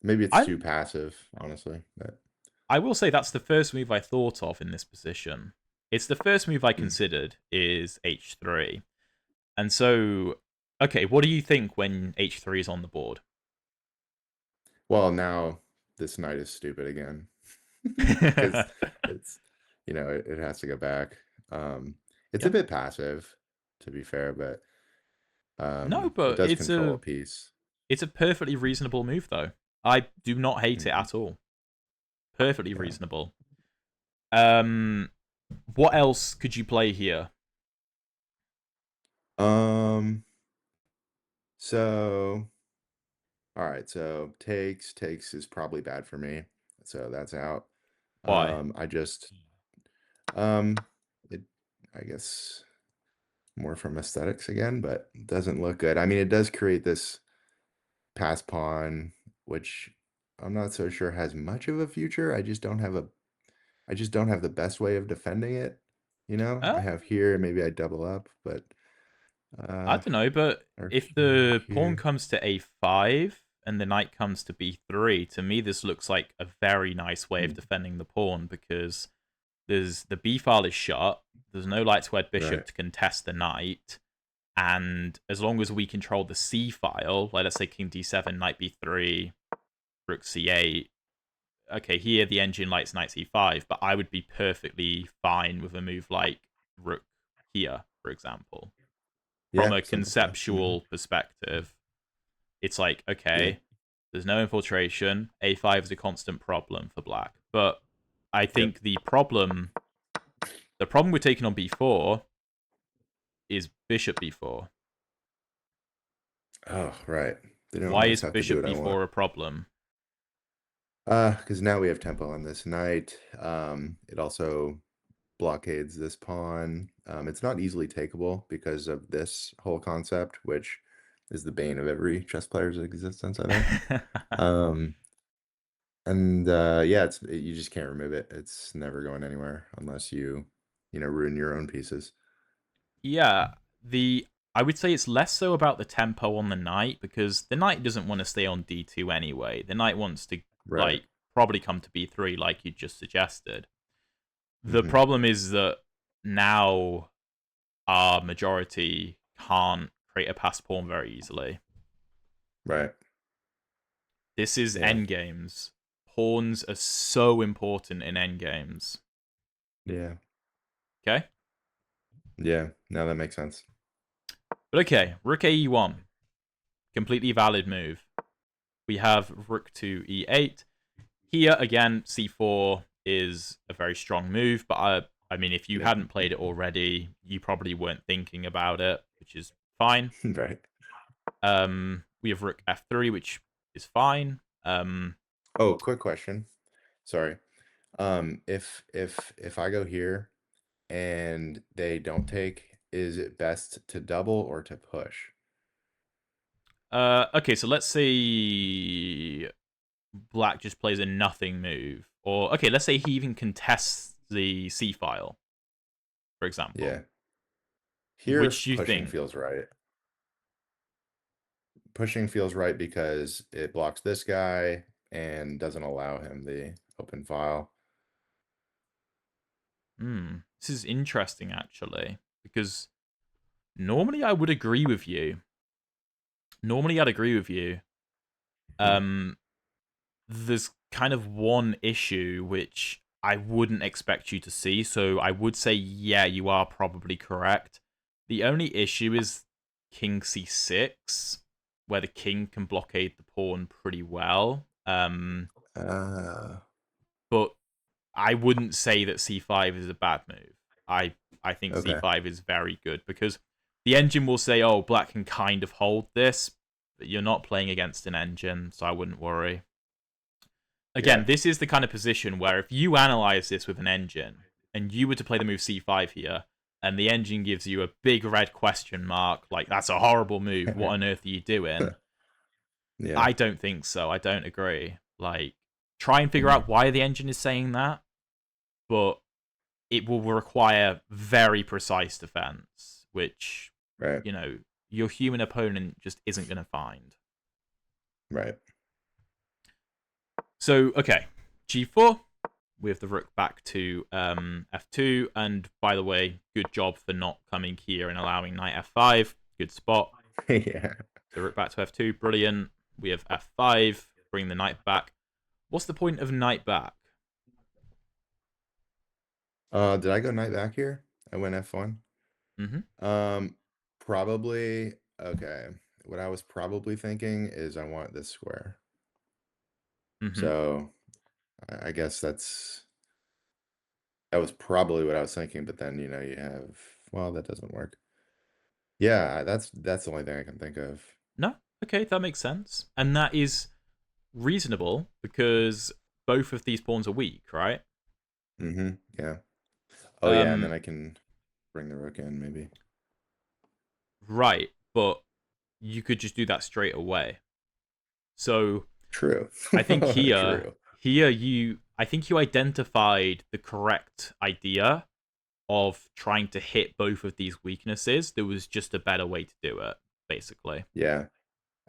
Maybe it's too I'm passive, honestly. But I will say that's the first move I thought of in this position. It's the first move I hmm. considered is h3. And so, okay, what do you think when h3 is on the board? Well, now this knight is stupid again because it's it has to go back. Um, it's a Yeah. bit passive, to be fair, but No, it but does control a piece. it's a perfectly reasonable move though. I do not hate it Mhm. at all. Perfectly Yeah. reasonable. Um what else could you play here? Um. So, all right. So takes is probably bad for me. So that's out. Why? I just um, it I guess more from aesthetics again, but it doesn't look good. I mean, it does create this pass pawn, which I'm not so sure has much of a future. I just don't have the best way of defending it. I Uh have here, maybe I double up, but I uh don't know, but or if the pawn here. comes to a5 and the knight comes to b3, to me this looks like a very nice way of Hmm. defending the pawn because there's the b file is shut, there's no light squared bishop Right. to contest the knight, and as long as we control the c file, like let's say king d7, knight b3, rook c8, okay, here the engine lights knight c5, but I would be perfectly fine with a move like rook here, for example. From Yeah, a something like that. Hmm. conceptual perspective, it's like, Yeah. okay, there's no infiltration. A5 is a constant problem for black. But I Yep. think the problem we're taking on b4 is bishop b4. Oh, right. They don't Why always is have to do bishop what I want. b4 a problem? Because now we have tempo on this knight. It also blockades this pawn. It's not easily takeable because of this whole concept, which is the bane of every chess player's existence, I think. Um, and yeah, you just can't remove it. It's never going anywhere unless you ruin your own pieces. Yeah, the I would say it's less so about the tempo on the knight because the knight doesn't want to stay on d2 anyway. The knight wants to Right. like probably come to b3 like you just suggested. The Hmm. problem is that now our majority can't create a pass pawn very easily. Right. This is Yeah. endgames. Pawns are so important in endgames. Yeah. Okay? Yeah. Now that makes sense. But okay, rook ae1. Completely valid move. We have rook to e8. Here, again, c4 is a very strong move, but I mean, if you Yep. hadn't played it already, you probably weren't thinking about it, which is fine. Right. We have rook f3, which is fine. Oh, quick question. Sorry. If I go here and they don't take, is it best to double or to push? Okay, so let's say black just plays a nothing move, or okay, let's say he even contests the c file, for example. Yeah. Which Here, do you pushing think? feels right. Pushing feels right because it blocks this guy and doesn't allow him the open file. This is interesting actually, because normally I would agree with you. Normally I'd agree with you. Hmm. Um, there's kind of one issue which I wouldn't expect you to see, so I would say, yeah, you are probably correct. The only issue is king c6, where the king can blockade the pawn pretty well. Uh, But I wouldn't say that c5 is a bad move. I think Okay. c5 is very good because the engine will say, "Oh, black can kind of hold this," but you're not playing against an engine, so I wouldn't worry. Again, Yeah. this is the kind of position where if you analyze this with an engine and you were to play the move c5 here, and the engine gives you a big red question mark, like that's a horrible move. What on earth are you doing? Yeah. I don't think so. I don't agree. Like, try and figure Mhm. out why the engine is saying that, but it will require very precise defense, which, Right. you know, your human opponent just isn't going to find. Right. So, okay, g4 with the rook back to f2. And by the way, good job for not coming here and allowing knight f5. Good spot. Yeah. So, rook back to f2. Brilliant. We have f5. Bring the knight back. What's the point of knight back? Did I go knight back here? I went F1. Mm-hmm. Um, probably okay. What I was probably thinking is I want this square. Mm-hmm. So I guess that was probably what I was thinking, but then you have well, that doesn't work. Yeah, that's the only thing I can think of. No? Okay, that makes sense. And that is reasonable because both of these pawns are weak, right? Yeah. Oh yeah, and then Um, I can bring the rook in maybe. right, but you could just do that straight away. So True. I think True. I think you identified the correct idea of trying to hit both of these weaknesses. There was just a better way to do it, basically. Yeah.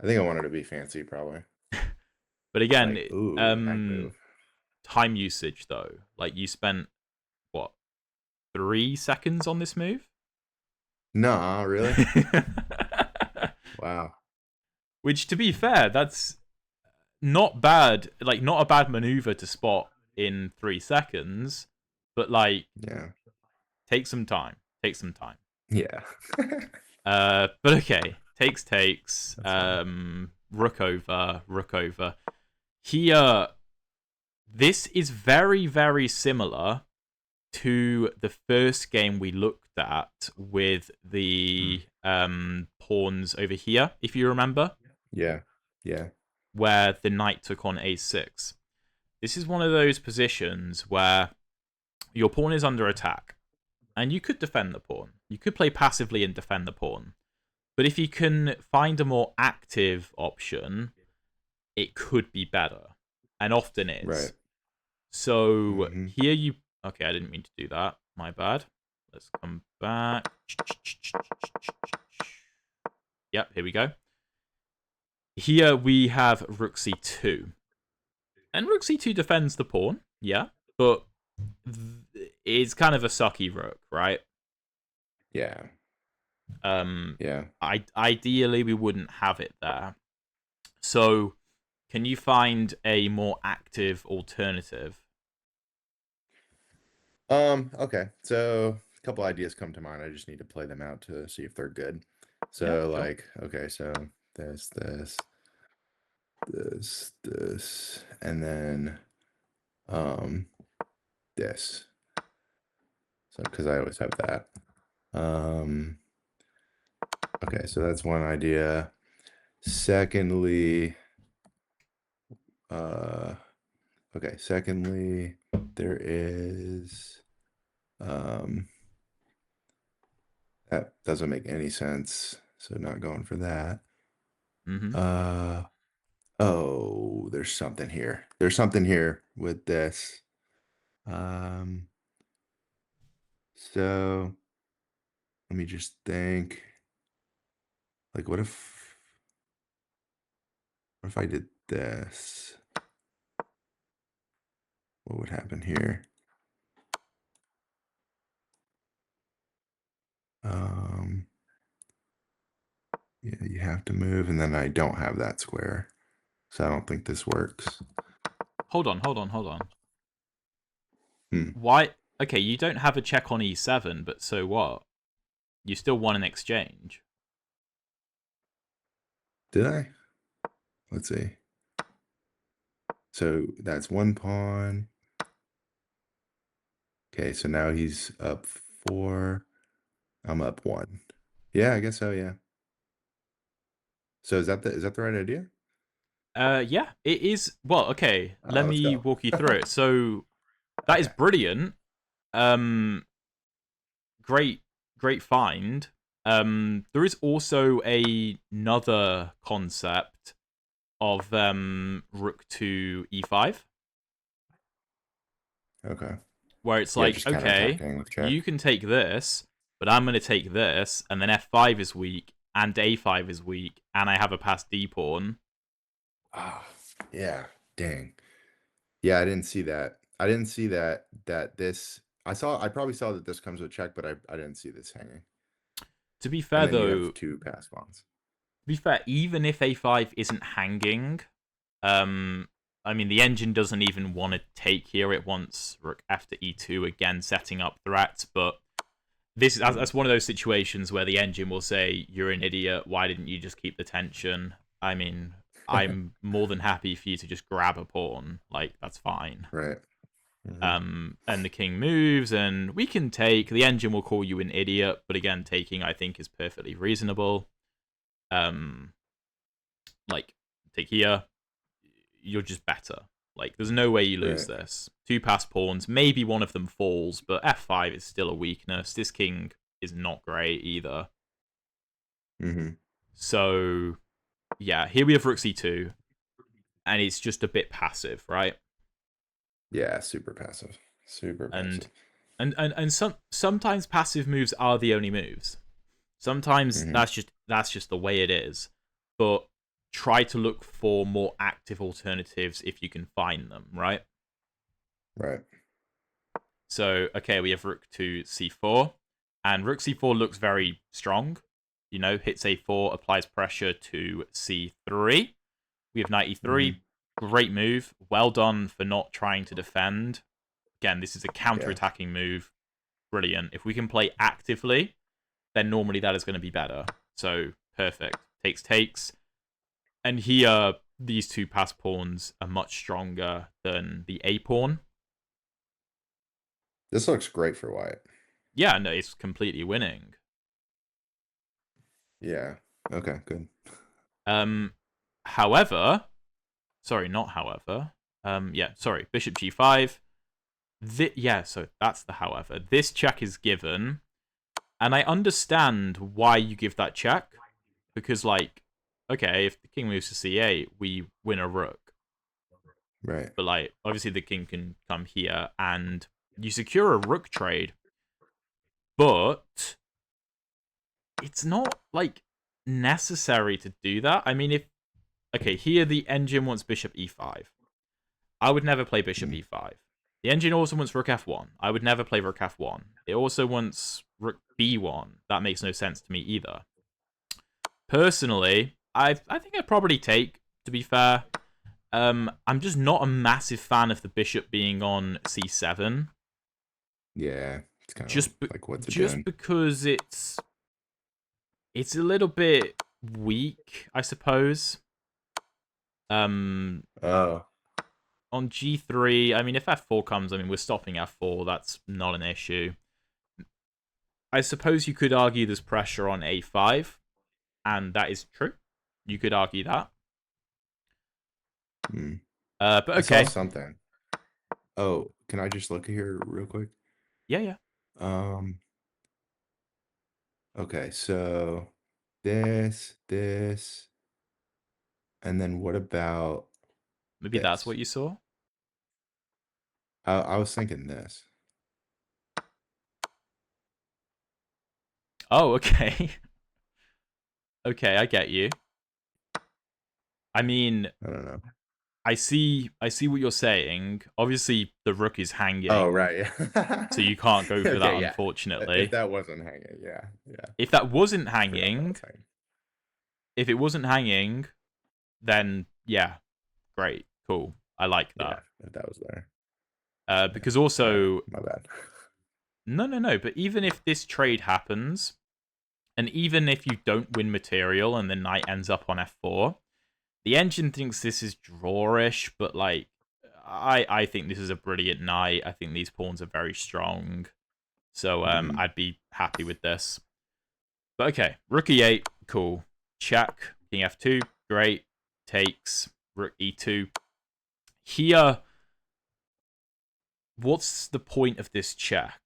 I think I wanted to be fancy probably. But again, Like, ooh, knight move. time usage though. Like you spent what 3 seconds on this move? Nah, really? Wow. Which, to be fair, that's not bad. Like, not a bad maneuver to spot in 3 seconds, but like, Yeah. take some time. Take some time. Yeah. But okay, takes. That's funny. Rook over, rook over. Here, this is very, very similar to the first game we looked at with Mm. the pawns over here, if you remember, Yeah. Yeah. where the knight took on a6. This is one of those positions where your pawn is under attack, and you could defend the pawn. You could play passively and defend the pawn. But if you can find a more active option, it could be better, and often is. Right. So Mhm. here you. Okay, I didn't mean to do that. My bad. Let's come back. Yep, here we go. Here we have rook c2. And rook c2 defends the pawn, yeah, but it's kind of a sucky rook, right? Yeah. Um, Yeah. ideally we wouldn't have it there. So, can you find a more active alternative? Okay. So a couple ideas come to mind. I just need to play them out to see if they're good. Yeah, So sure. like, okay, so this, and then um this. So because I always have that. Um okay, so that's one idea. Secondly, uh okay, secondly, there is um that doesn't make any sense. So not going for that. Mm-hmm. Uh oh, there's something here. There's something here with this. Um so let me just think. Like what if I did this? What would happen here? Um yeah, you have to move and then I don't have that square. So I don't think this works. Hold on. Hmm. Why? Okay, you don't have a check on e7, but so what? You still won an exchange. Did I? Let's see. So that's one pawn. Okay, so now he's up 4. I'm up 1. Yeah, I guess so, yeah. So is that the right idea? Yeah, it is. Well, okay, let Let's me go. walk you through it. So that is Okay. brilliant. Um, great, great find. There is also another concept of rook to e5, Okay. where it's Yeah, like, just okay, counterattacking with check. you can take this, but I'm going to take this, and then f5 is weak, and a5 is weak, and I have a passed d pawn. Ah, yeah. Dang. Yeah, I didn't see that. I didn't see that this I probably saw that this comes with check, but I didn't see this hanging. To be And fair, then you though, have 2 pass pawns. even if a5 isn't hanging, um, I mean, the engine doesn't even want to take here. It wants rook after e2 again, setting up threats. But Mhm. that's one of those situations where the engine will say, "You're an idiot. Why didn't you just keep the tension?" I mean, I'm more than happy for you to just grab a pawn. Like that's fine. Right. Mhm. And the king moves, and we can take. The engine will call you an idiot, but again, taking I think is perfectly reasonable. Um, like take here, you're just better. Like, there's no way you lose Right. this. Two passed pawns, maybe one of them falls, but f5 is still a weakness. This king is not great either. Mhm. So, yeah, here we have rook c2, and it's just a bit passive, right? Yeah, super passive. Super And passive. sometimes passive moves are the only moves. Sometimes Mhm. that's just the way it is. But try to look for more active alternatives if you can find them, right? Right. So, okay, we have rook to c4, and rook c4 looks very strong. You know, hits a4, applies pressure to c3. We have knight e3. Mhm. Great move. Well done for not trying to defend. Again, this is a Yeah. counter-attacking move. Brilliant. If we can play actively, then normally that is going to be better. So, perfect. Takes. And here, these two pass pawns are much stronger than the a pawn. This looks great for white. Yeah, no, it's completely winning. Yeah. Okay, good. Um, however, sorry, not however. Yeah, sorry, bishop g5. Yeah, so that's the however. This check is given, and I understand why you give that check because, like, okay, if the king moves to c8, we win a rook, Right. but like, obviously the king can come here and you secure a rook trade, but it's not like necessary to do that. I mean, if okay, here the engine wants bishop e5. I would never play bishop Mm. e5. The engine also wants rook f1. I would never play rook f1. It also wants rook b1. That makes no sense to me either. Personally, I think I'd probably take, to be fair. I'm just not a massive fan of the bishop being on c7. Yeah. It's kind of Just be- like what's it just doing? because it's a little bit weak, I suppose. Um, Oh. on g3, I mean, if f4 comes, I mean, we're stopping f4. That's not an issue. I suppose you could argue there's pressure on a5, and that is true. You could argue that. Mm. But I saw okay. something. Oh, can I just look here real quick? Yeah, yeah. Um, okay, so this, and then what about Maybe that's this? what you saw. I was thinking this. Oh, okay. Okay, I get you. I mean, I don't know. I see what you're saying. Obviously, the rook is Oh, hanging, right. so Yeah. you can't go for that, Okay, yeah. If unfortunately. that wasn't hanging, yeah, yeah. If that wasn't I forgot that hanging, was hanging. if it wasn't hanging, then yeah, great, cool. I like Yeah, that. if that was there. Yeah. Because All right, also, my bad. no. But even if this trade happens, and even if you don't win material and the knight ends up on f4, the engine thinks this is drawish, but like I think this is a brilliant knight. I think these pawns are very strong. So Mhm. I'd be happy with this. But okay, rook e8, cool. Check. King f2, great. Takes. Rook e2. Here, what's the point of this check?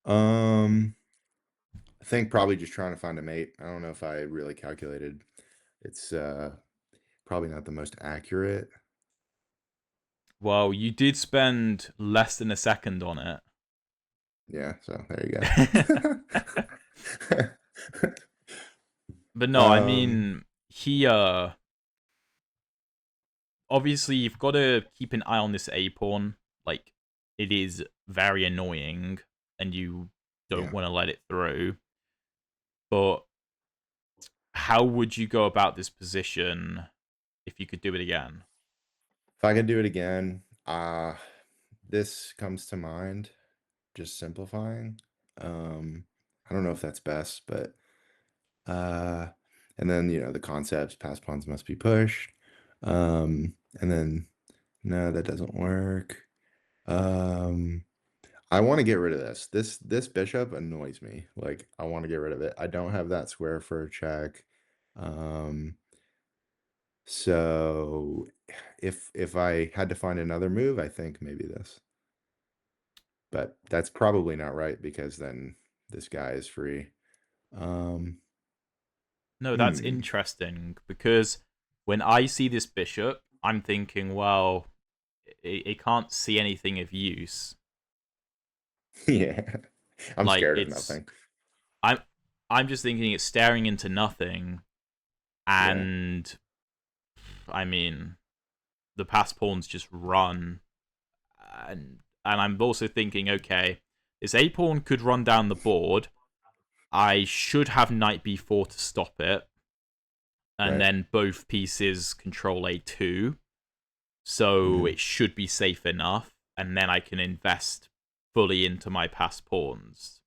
Um, I think probably just trying to find a mate. I don't know if I really calculated. It's probably not the most accurate. Well, you did spend less than a second on it. Yeah, so there But you go. no, I Um, mean, here, obviously, you've got to keep an eye on this A pawn. Like, it is very annoying, and you don't yeah. want to let it through. But how would you go about this position if you could do it again? If I could do it again, this comes to mind, just simplifying. Um, I don't know if that's best, but uh, and then the concepts, pass pawns must be pushed. And then no, that doesn't work. Um, I want to get rid of this. This bishop annoys me. Like I want to get rid of it. I don't have that square for a check. Um, so if I had to find another move, I think maybe this. But that's probably not right because then this guy is free. Um, No, that's hmm. interesting because when I see this bishop, I'm thinking, well, it can't see anything of use. Yeah. I'm Like scared of it's nothing. I'm I'm just thinking it's staring into nothing, Yeah. and I mean the pass pawns just run, and I'm also thinking, okay, this a pawn could run down the board. I should have knight b4 to stop it, and Right. then both pieces control a2, so Hmm. it should be safe enough, and then I can invest fully into my pass pawns.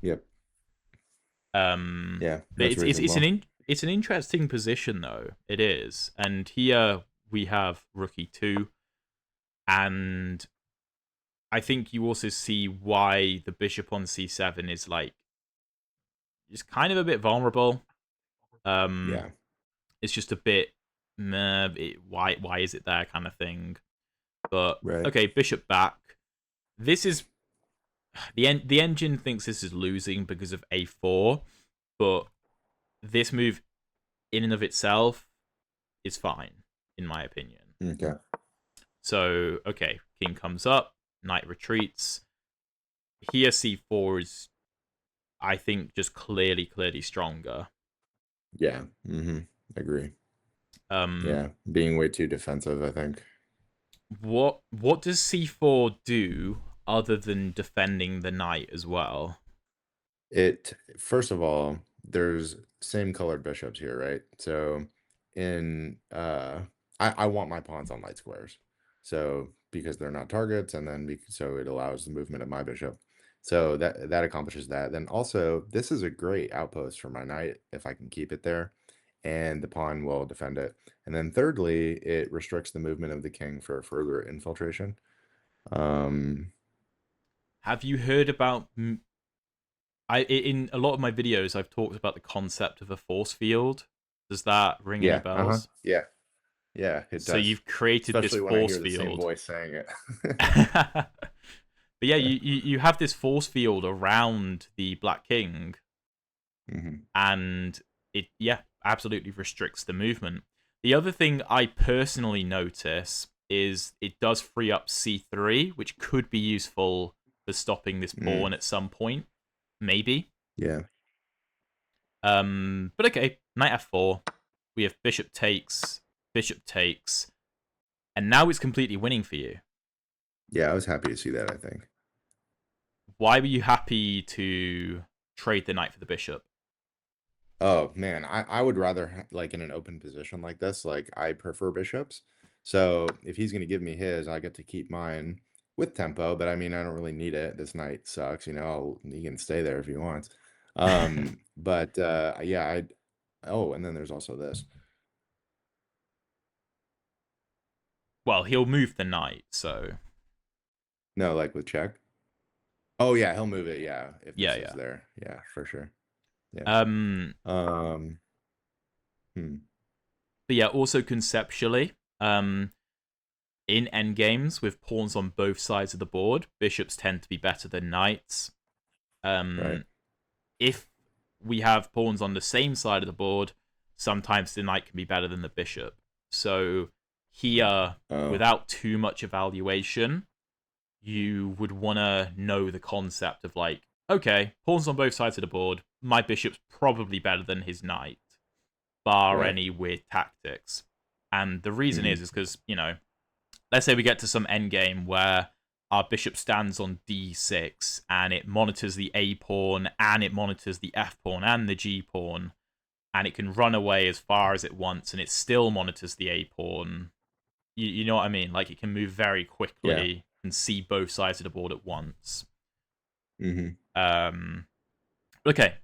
Yep. Um, Yeah, but that's reasonable. it's an interesting position though. It is, and here we have rook e2, and I think you also see why the bishop on c7 is like is kind of a bit vulnerable. Um, Yeah. it's just a bit meh, why is it there kind of thing. But Right. okay, bishop back. This is the engine thinks this is losing because of a4, but this move in and of itself is fine in my opinion. Okay. So okay, king comes up, knight retreats. Here c4 is I think just clearly stronger. Yeah. Hmm. Agree. Um, Yeah. Being way too defensive, I think. what does c4 do other than defending the knight as well? It first of all, there's same colored bishops here, right? So in I want my pawns on light squares. So because they're not targets, and then so it allows the movement of my bishop. So that accomplishes that. Then also this is a great outpost for my knight if I can keep it there, and the pawn will defend it. And then thirdly, it restricts the movement of the king for further infiltration. Um Have you heard about in a lot of my videos I've talked about the concept of a force field. Does that ring any yeah, uh-huh. bells? Yeah. Yeah, it So does. you've created this Especially when I force hear the same field. voice saying it. But yeah, you have this force field around the Black King, Mhm. and it yeah absolutely restricts the movement. The other thing I personally notice is it does free up c3, which could be useful for stopping this Mm, pawn at some point, maybe. yeah. But okay, knight f4. We have bishop takes, and now it's completely winning for you. Yeah, I was happy to see that, I think. Why were you happy to trade the knight for the bishop? Oh, man, I would rather like in an open position like this, like I prefer bishops. So if he's gonna give me his, I get to keep mine with tempo, but I mean, I don't really need it. This knight sucks, he can stay there if he wants. But yeah, oh, and then there's also this. Well, he'll move the knight, so No, like with check. Oh yeah, he'll move it. Yeah, if yeah, this is yeah. there. Yeah, for sure. Yeah. Um, Um. Hmm. but yeah, also conceptually, in endgames with pawns on both sides of the board, bishops tend to be better than knights. Right. Um, if we have pawns on the same side of the board, sometimes the knight can be better than the bishop. So here, Oh. without too much evaluation, you would want to know the concept of like, okay, pawns on both sides of the board. My bishop's probably better than his knight, bar Right. any weird tactics. And the reason Mm-hmm. is because, let's say we get to some endgame where our bishop stands on d6 and it monitors the a pawn and it monitors the f pawn and the g pawn, and it can run away as far as it wants and it still monitors the a pawn. You know what I mean? Like it can move very Yeah. quickly and see both sides of the board at once. Mm-hmm. Um, okay,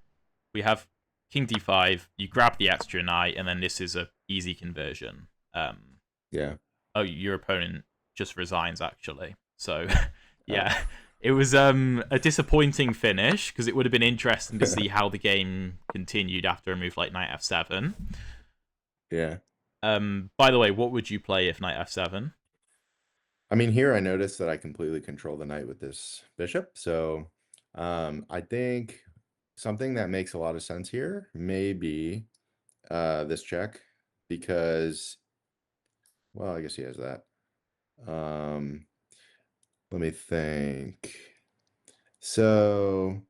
we have king d5. You grab the extra knight, and then this is a easy conversion. Yeah. Oh, your opponent just resigns actually. So, Oh. yeah, it was a disappointing finish because it would have been interesting to see how the game continued after a move like knight f7. Yeah. By the way, what would you play if knight f7? I mean, here I noticed that I completely control the knight with this bishop. So I think something that makes a lot of sense here may be this check because, well, I guess he has that. Um, let me think. So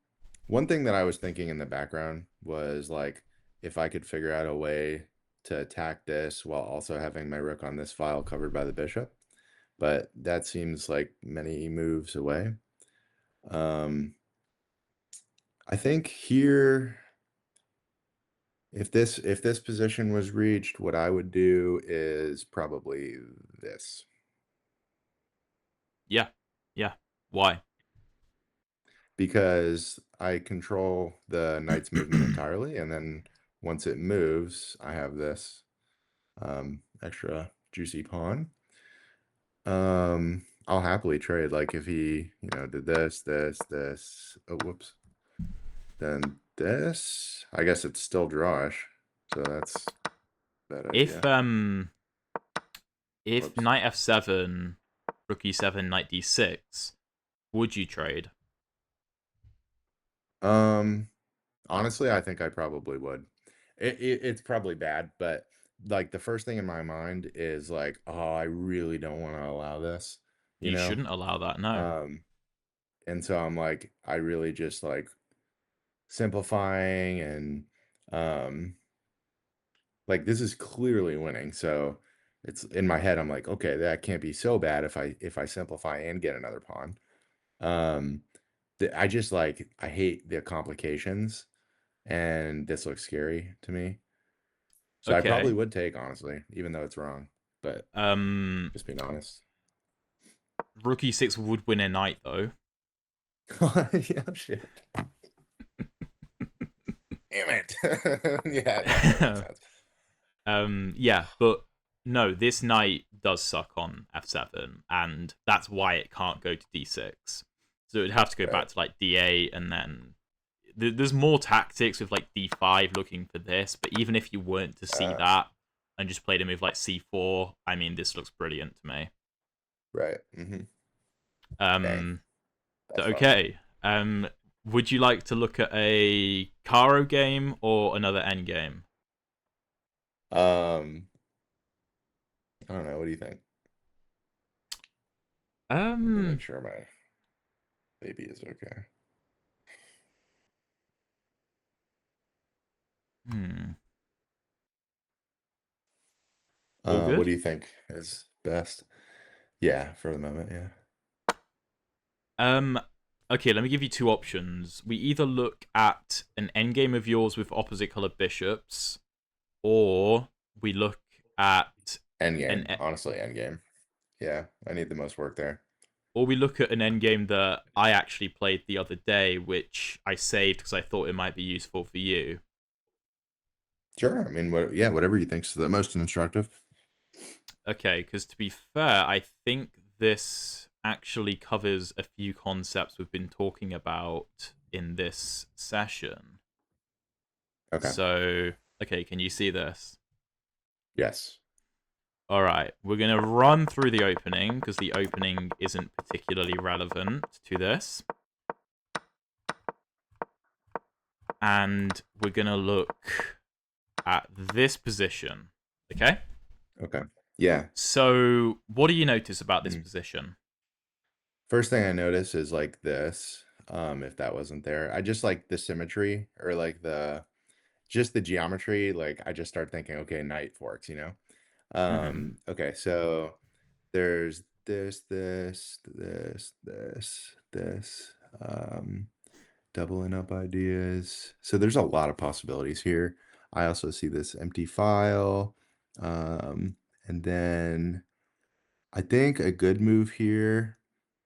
one thing that I was thinking in the background was like if I could figure out a way to attack this while also having my rook on this file covered by the bishop, but that seems like many moves away. Um, I think here, if this position was reached, what I would do is probably this Yeah, yeah. Why? because I control the knight's movement entirely, and then once it moves, I have this extra juicy pawn. I'll happily trade like if he, did this. Oh, whoops. Then this, I guess it's still drawish, so that's a bad If idea. um if Whoops. knight f7, rook e7, knight d6, would you trade? Um, Honestly, I think I probably would. It's probably bad, but like the first thing in my mind is like, oh, I really don't want to allow this, you You know? shouldn't allow that. No. Um, and so I'm like, I really just like simplifying and like this is clearly winning. So it's in my head, I'm like, okay, that can't be so bad if I simplify and get another pawn. Um, I just like I hate the complications, and this looks scary to me. So I probably Okay. would take honestly, even though it's wrong. But Um, just being honest. rook e6 would win a knight though. Yeah, shit. Damn it. Yeah, no, that makes sense. Yeah, but no, this knight does suck on f7, and that's why it can't go to d6. So it would have to go Right. back to like d8, and then there's more tactics with like d5 looking for this. But even if you weren't to see Uh, that and just played a move like c4, I mean, this looks brilliant to me. right. Mm-hmm. Dang, Um, so that's fun. okay. Would you like to look at a Caro game or another end game? Um, I don't know. What do you think? Let me make Um, sure my baby is okay. hmm, all What good. do you think is best? Yeah, for the moment, yeah. Um, okay, let me give you two options. We either look at an endgame of yours with opposite colored bishops, or we look at an Endgame, honestly, endgame. Yeah, I need the most work there. an endgame that I actually played the other day, which I saved because I thought it might be useful for you. Sure. I mean, yeah, whatever you think's the most instructive. Okay, because to be fair, I think this actually covers a few concepts we've been talking about in this session. Okay. So, okay, can you see this? Yes. All right, we're going to run through the opening because the opening isn't particularly relevant to this. And we're going to look at this position. Okay? Okay. Yeah. So, what do you notice about this Mhm. position? First thing I notice is like this. If that wasn't there, I just like the symmetry or like just the geometry. Like I just start thinking, okay, knight forks, you know? Hmm. Okay, so there's this, doubling up ideas. So there's a lot of possibilities here. I also see this empty file. Um, and then I think a good move here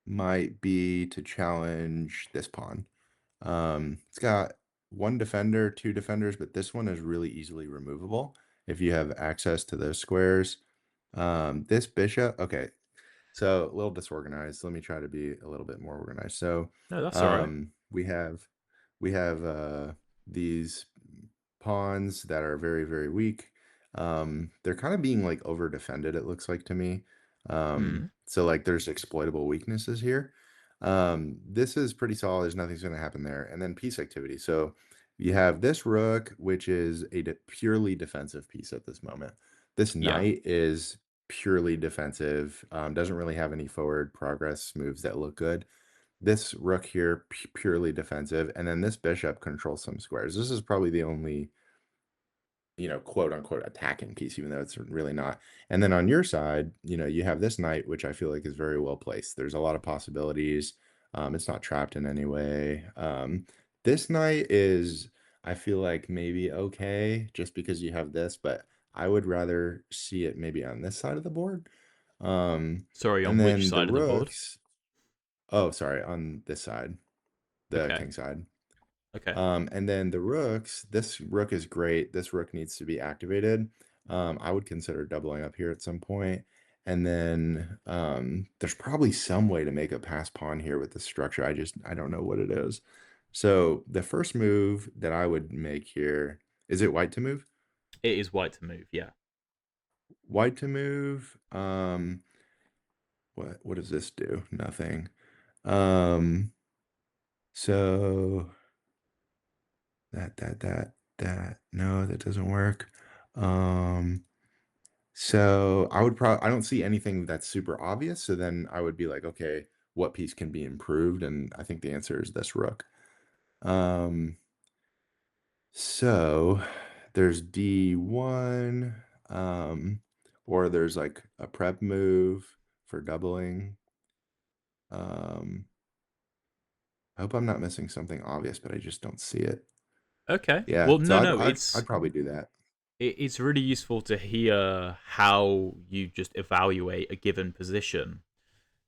might be to challenge this pawn. It's got one defender, two defenders, but this one is really easily removable if you have access to those squares. This bishop, okay, so a little disorganized. Let me try to be a little bit more organized. So No, that's all right. um, we have we have these pawns that are very, very weak. They're kind of being like over defended, it looks like to me. Hmm. So like there's exploitable weaknesses here. This is pretty solid. There's nothing's going to happen there. And then piece activity. So you have this rook, which is a purely defensive piece at this moment. This Yeah. knight is purely defensive. Doesn't really have any forward progress moves that look good. This rook here, purely defensive, and then this bishop controls some squares. This is probably the only, quote unquote attacking piece, even though it's really not. And then on your side, you have this knight, which I feel like is very well placed. There's a lot of possibilities. It's not trapped in any way. This knight is, I feel like maybe okay, just because you have this, but I would rather see it maybe on this side of the board. Um, Sorry, and on which then the side of the board? rooks, oh, sorry, on this side, the Okay. king side. Okay. And then the rooks, this rook is great. This rook needs to be activated. I would consider doubling up here at some point. And then there's probably some way to make a pass pawn here with the structure. I don't know what it is. So the first move that I would make here, is it white to move? It is white to move, yeah. White to move. What does this do? Nothing. Um, so that. No, that doesn't work. Um, so I don't see anything that's super obvious. So then I would be like, okay, what piece can be improved? And I think the answer is this rook. Um, so there's D1, or there's like a prep move for doubling. Um, I hope I'm not missing something obvious, but I just don't see it. Okay. Yeah, Well, so no, I'd no, I'd I'd probably do that. it's really useful to hear how you just evaluate a given position.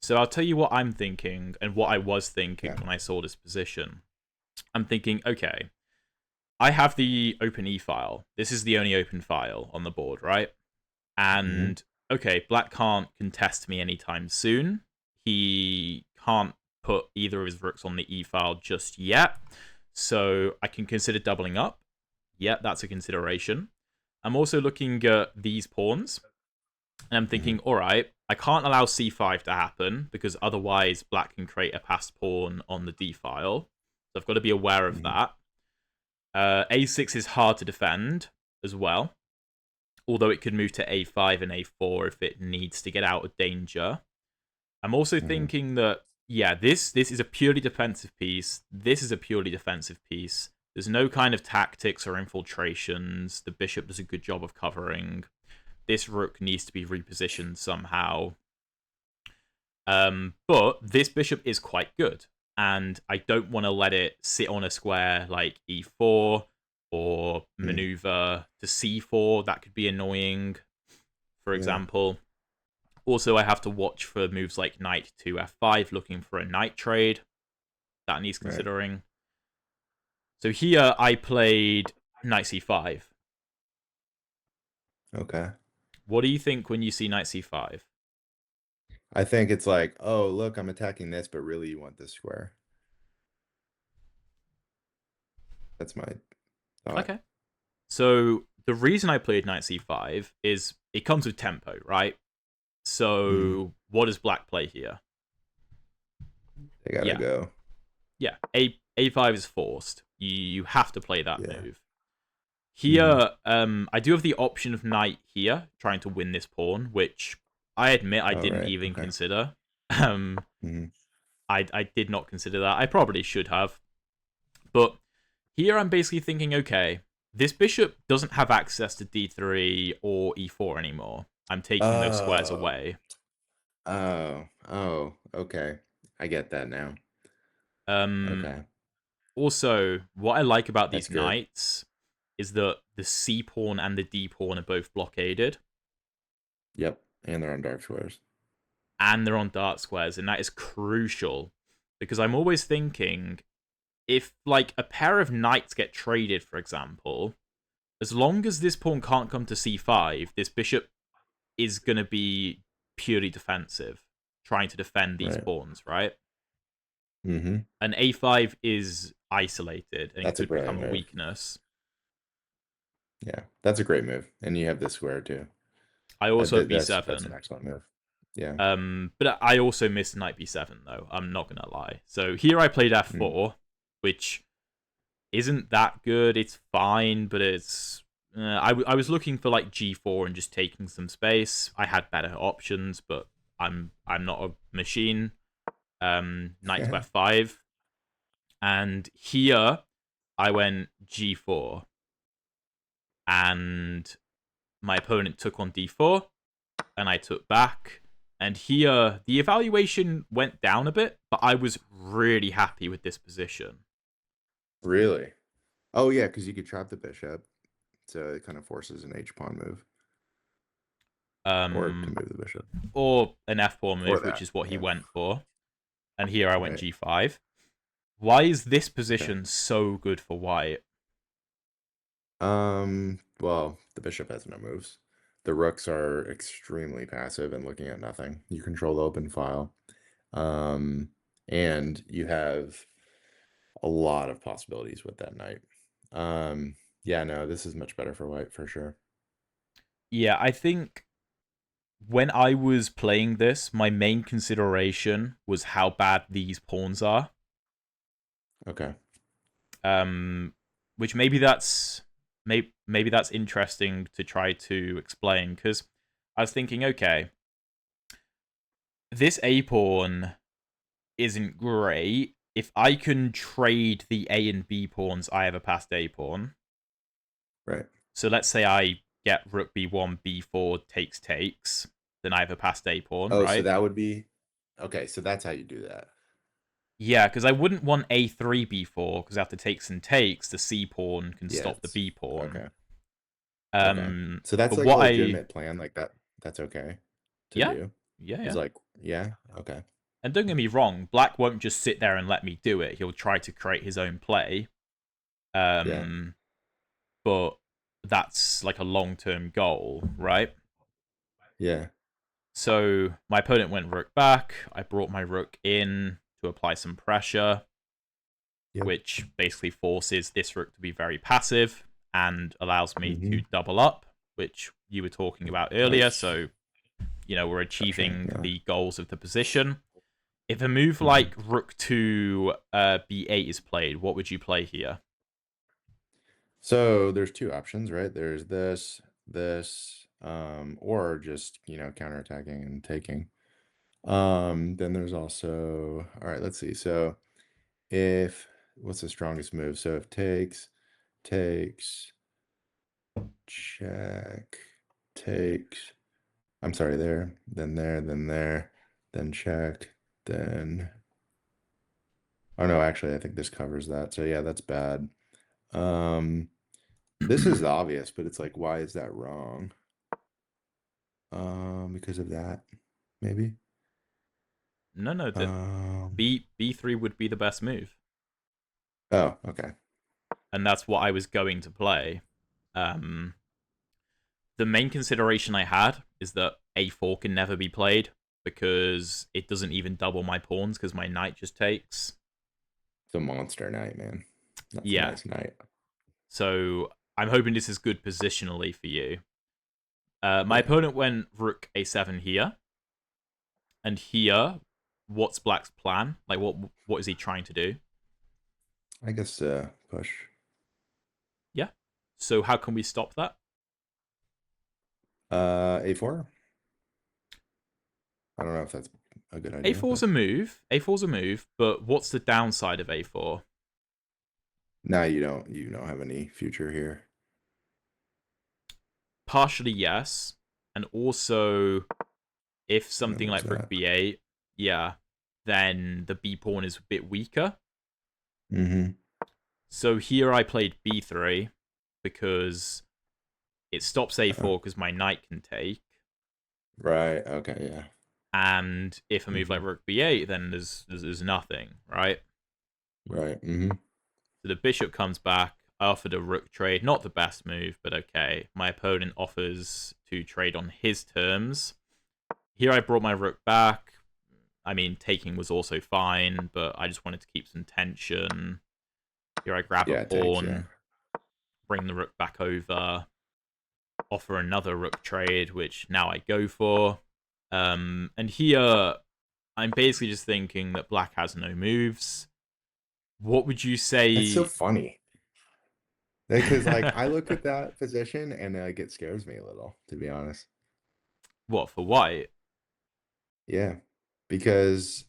So I'll tell you what I'm thinking and what I was thinking Yeah. when I saw this position. I'm thinking, okay, I have the open e file. This is the only open file on the board, right? Hmm. And okay, black can't contest me anytime soon. He can't put either of his rooks on the e file just yet. So I can consider doubling up. Yeah, that's a consideration. I'm also looking at these pawns, and I'm thinking, Hmm. all right, I can't allow c5 to happen because otherwise black can create a passed pawn on the d file. So I've got to be aware of Hmm. that. A6 is hard to defend as well, although it could move to a5 and a4 if it needs to get out of danger. I'm also Hmm. thinking that, yeah, this is a purely defensive piece. This is a purely defensive piece. There's no kind of tactics or infiltrations. The bishop does a good job of covering. This rook needs to be repositioned somehow. But this bishop is quite good, and I don't want to let it sit on a square like e4 or Hmm. maneuver to c4. That could be annoying, for Yeah. example. Also, I have to watch for moves like knight to f5, looking for a knight trade. That needs Right. considering. So here I played knight c5. Okay. What do you think when you see knight c5? I think it's like, oh, look, I'm attacking this, but really you want this square. That's my thought. Okay. So the reason I played knight c5 is it comes with tempo, right? Mm, So what does black play here? they gotta Yeah, go. yeah. A5 is forced. You have to play that Yeah. move. Hmm. Here, I do have the option of knight here, trying to win this pawn, which I admit I Oh, didn't right. even Okay. consider. Um, Hmm. I did not consider that. I probably should have. But here I'm basically thinking, okay, this bishop doesn't have access to d3 or e4 anymore. I'm taking those squares Oh, away. oh, okay. I get that now. Um, Okay. Also, what I like about That's these good. knights is that the c pawn and the d pawn are both blockaded, Yep. And they're on dark squares. and they're on dark squares, and that is crucial because I'm always thinking if like a pair of knights get traded, for example, as long as this pawn can't come to c5, this bishop is going to be purely defensive, trying to defend these Right. pawns, right? Hmm. And a5 is isolated and That's a could become brilliant a move. weakness. Yeah. That's a great move. And you have this square too. I also have That's an b7. excellent move. Yeah. But I also missed knight b7 though. I'm not gonna lie. So here I played Mm. f4, which isn't that good. It's fine, but it's I was looking for like g4 and just taking some space. I had better options, but I'm not a machine. Knight to f5, and here I went g4, and my opponent took on d4, and I took back. And here, the evaluation went down a bit, but I was really happy with this position. Really? Oh yeah, because you could trap the bishop, so it kind of forces an H pawn move, or to Um, move the bishop, or an f pawn or move, which that. is what he Yeah. went for. And here I went Right. g5. Why is this Okay. position so good for white? Well, the bishop has no moves. The rooks are extremely passive and looking at nothing. You control the open file. Um, and you have a lot of possibilities with that knight. Um, yeah, no, this is much better for white for sure. Yeah, I think when I was playing this, my main consideration was how bad these pawns are. Okay. Um, which maybe that's interesting to try to explain because I was thinking, okay, this A pawn isn't great. If I can trade the A and B pawns, I have a passed A pawn. Right. So let's say I get rook b1, b4 takes, then I have a passed A pawn, Oh, so right? that would be okay. So that's how you do that. Yeah, because I wouldn't want a3 b4 because after takes and takes, the C pawn can Yeah, stop the it's B pawn. okay. Okay. So that's But like a what I legitimate plan, like that. That's okay to yeah, do. yeah, Is yeah. like, yeah, okay. And don't get me wrong, Black won't just sit there and let me do it. He'll try to create his own play. Yeah. Um, but that's like a long term goal, right? Yeah. So my opponent went rook back. I brought my rook in to apply some pressure, Yep. which basically forces this rook to be very passive and allows me to Hmm. double up, which you were talking about earlier. Nice. So, we're Gotcha. achieving Yeah. the goals of the position. If a move Hmm. like rook to b8 is played, what would you play here? So there's two options, right? There's this, or just, counterattacking and taking. Then there's also, all right, let's see. So if, what's the strongest move? So if takes, check, takes, I'm sorry, there, then check, then, oh no, actually, I think this covers that. So yeah, that's bad. Um, this is obvious, but it's like, why is that wrong? Because of that, maybe. No, no, that Um, b3 would be the best move, oh, okay. and that's what I was going to play. Um, the main consideration I had is that a4 can never be played because it doesn't even double my pawns because my knight just takes. It's a monster knight, man. That's a Yeah, nice knight. so I'm hoping this is good positionally for you. My Yeah. opponent went rook a7 here, and here, what's Black's plan? Like, what is he trying to do? I guess push. Yeah. So how can we stop that? A4. I don't know if that's a good idea, A4's but a move. A4's a move, but what's the downside of a4? now you don't have any future here. Partially yes, and also if And then something there's like rook that. b8, yeah, then the b pawn is a bit weaker. Mm-hmm. So here I played b3 because it stops Uh, a4 because my knight can take. right. Okay. Yeah. And if I move Mm-hmm. like rook b8, then there's nothing, right? Right. Mm-hmm. So the bishop comes back. I offered a rook trade, not the best move, but okay. My opponent offers to trade on his terms. Here I brought my rook back. I mean, taking was also fine, but I just wanted to keep some tension. Here I grab a Yeah. It takes. Yeah. pawn, bring the rook back over, offer another rook trade, which now I go for. And here I'm basically just thinking that black has no moves. What would you That's so say? funny. Because like I look at that position and like it scares me a little, to be honest. What for white? Yeah. Because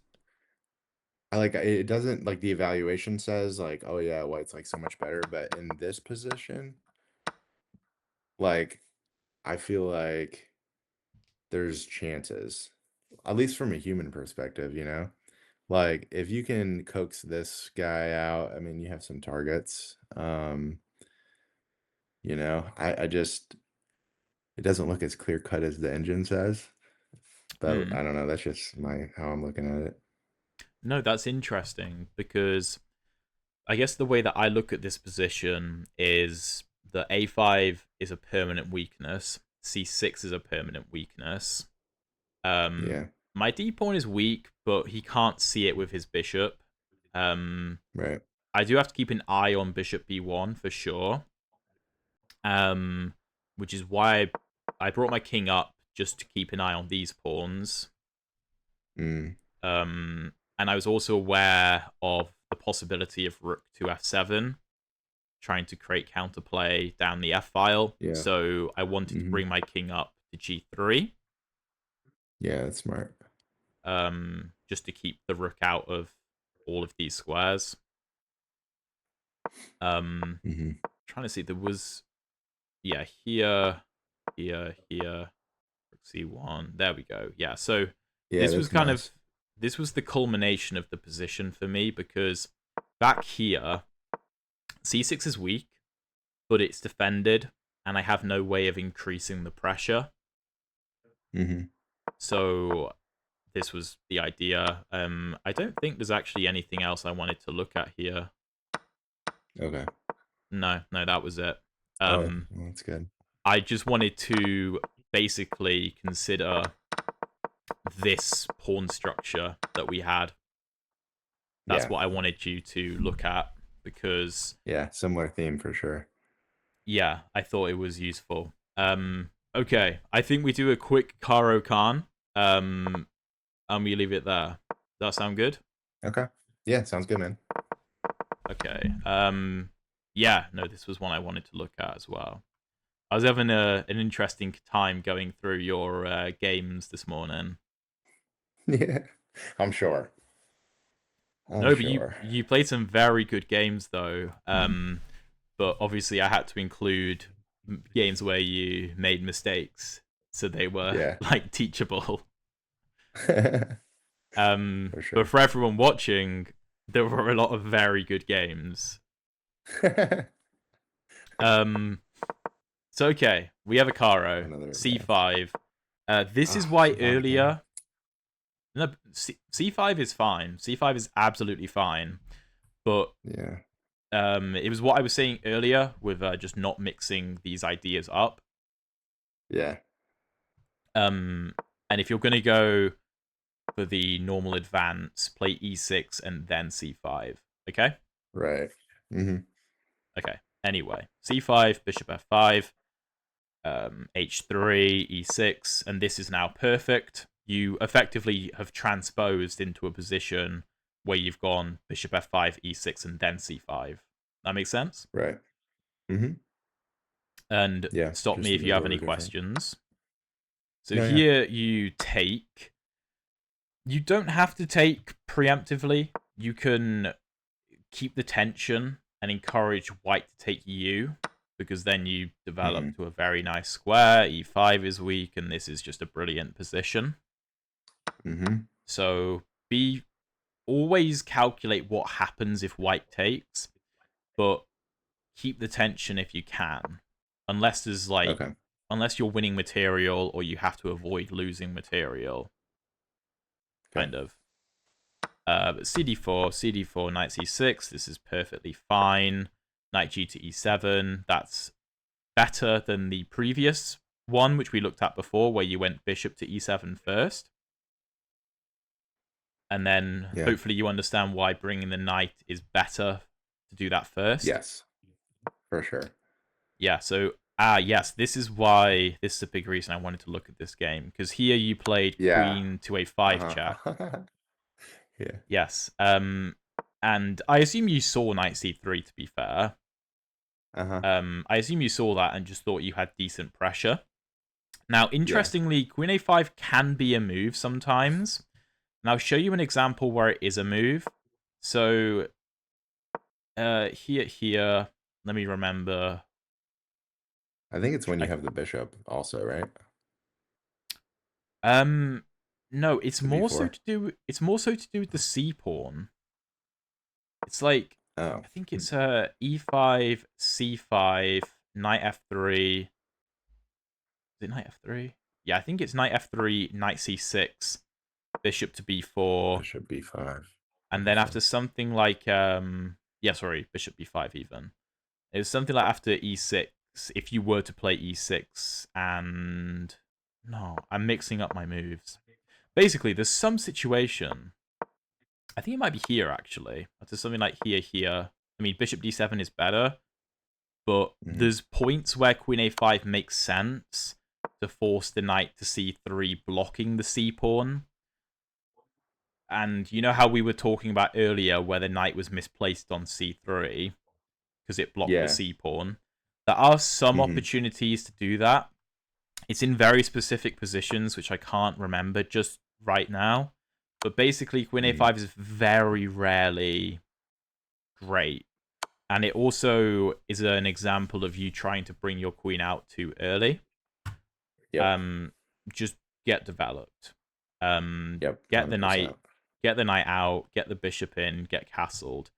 I like it doesn't like the evaluation says like, oh yeah, white's like so much better, but in this position, like I feel like there's chances, at least from a human perspective, you know? Like if you can coax this guy out, I mean, you have some targets. I just it doesn't look as clear cut as the engine says, but Hmm. I don't know, that's just my how I'm looking at it. No, that's interesting because I guess the way that I look at this position is that a5 is a permanent weakness, c6 is a permanent weakness. Um, Yeah, my d pawn is weak, but he can't see it with his bishop. Um, right. I do have to keep an eye on bishop b1 for sure. Um, which is why I brought my king up just to keep an eye on these pawns. Mm, And I was also aware of the possibility of rook to f7, trying to create counterplay down the f file. yeah. So I wanted to Hmm. bring my king up to g3, Yeah, that's smart. just to keep the rook out of all of these squares. Hmm. Trying to see, there was, yeah, here, rook c1. There we go. Yeah, so Yeah, this was that's kind of nice. this was the culmination of the position for me because back here, c6 is weak, but it's defended, and I have no way of increasing the pressure. Hmm. So this was the idea. I don't think there's actually anything else I wanted to look at here. Okay. No, no, that was it. Oh, Um, well, that's good. I just wanted to basically consider this pawn structure that we had. That's Yeah. what I wanted you to look at because, Yeah, similar theme for sure. yeah, I thought it was useful. Okay, I think we do a quick Caro Kann, and we leave it there. Does that sound good? Okay. Yeah, sounds good, man. Okay. Yeah, no, this was one I wanted to look at as well. I was having an interesting time going through your games this morning. Yeah, I'm sure. I'm No, but you sure. you played some very good games though. But obviously I had to include games where you made mistakes, so they were Yeah. like teachable. For But sure. for everyone watching, there were a lot of very good games. Um, so okay, we have a Caro Another advance. C5. This is Ah, why C5 again. earlier. No, C5 is fine. C5 is absolutely fine. But Yeah. it was what I was saying earlier with just not mixing these ideas up. Yeah. Um, and if you're going to go for the normal advance, play e6 and then c5. Okay? Right. Hmm. Okay. Anyway, c5, bishop f5, h3, e6, and this is now perfect. You effectively have transposed into a position where you've gone bishop f5, e6, and then c5. That makes sense? Right. Hmm. And Yeah. stop me Just if in you the have any order different. questions. So No, yeah. here you take. You don't have to take preemptively. You can keep the tension and encourage white to take you, because then you develop Hmm. to a very nice square. e5 is weak, and this is just a brilliant position. Hmm. So be always calculate what happens if white takes, but keep the tension if you can. Unless there's like Okay. unless you're winning material or you have to avoid losing material, Okay. kind of. But cd4, knight c6, this is perfectly fine. Knight g to e7, that's better than the previous one, which we looked at before, where you went bishop to e7 first. And then Yeah. hopefully you understand why bringing the knight is better to do that first. Yes. For sure. Yeah, so yes, this is a big reason I wanted to look at this game, because here you played Yeah. queen to a5 check. Uh-huh. Yeah. Yes. And I assume you saw knight c3, to be fair. Uh-huh. I assume you saw that and just thought you had decent pressure. Now, Yeah. interestingly, queen a5 can be a move sometimes. And I'll show you an example where it is a move. So, here, let me remember. I think it's when you I, have the bishop also, right? um, no, The b4. it's more so to do with the c pawn. It's like, Oh. I think it's e5, c5, knight f3. Is it knight f3? Yeah, I think it's knight f3, knight c6, bishop to b4, Bishop b5. and then Interesting. after something like yeah, sorry, bishop b5 even. It was something like after e6, if you were to play e6 and no, I'm mixing up my moves. Basically, there's some situation. I think it might be here actually. After something like here. I mean, bishop d7 is better, but Hmm. there's points where queen a5 makes sense to force the knight to c3, blocking the c pawn. And you know how we were talking about earlier where the knight was misplaced on c3 because it blocked the Yeah. c pawn? There are some Hmm. opportunities to do that. It's in very specific positions, which I can't remember just right now. But basically, queen Hmm. a5 is very rarely great. And it also is an example of you trying to bring your queen out too early. Yep. Um, just get developed. Yep. Get the knight, 100%. get the knight out, get the bishop in, get castled.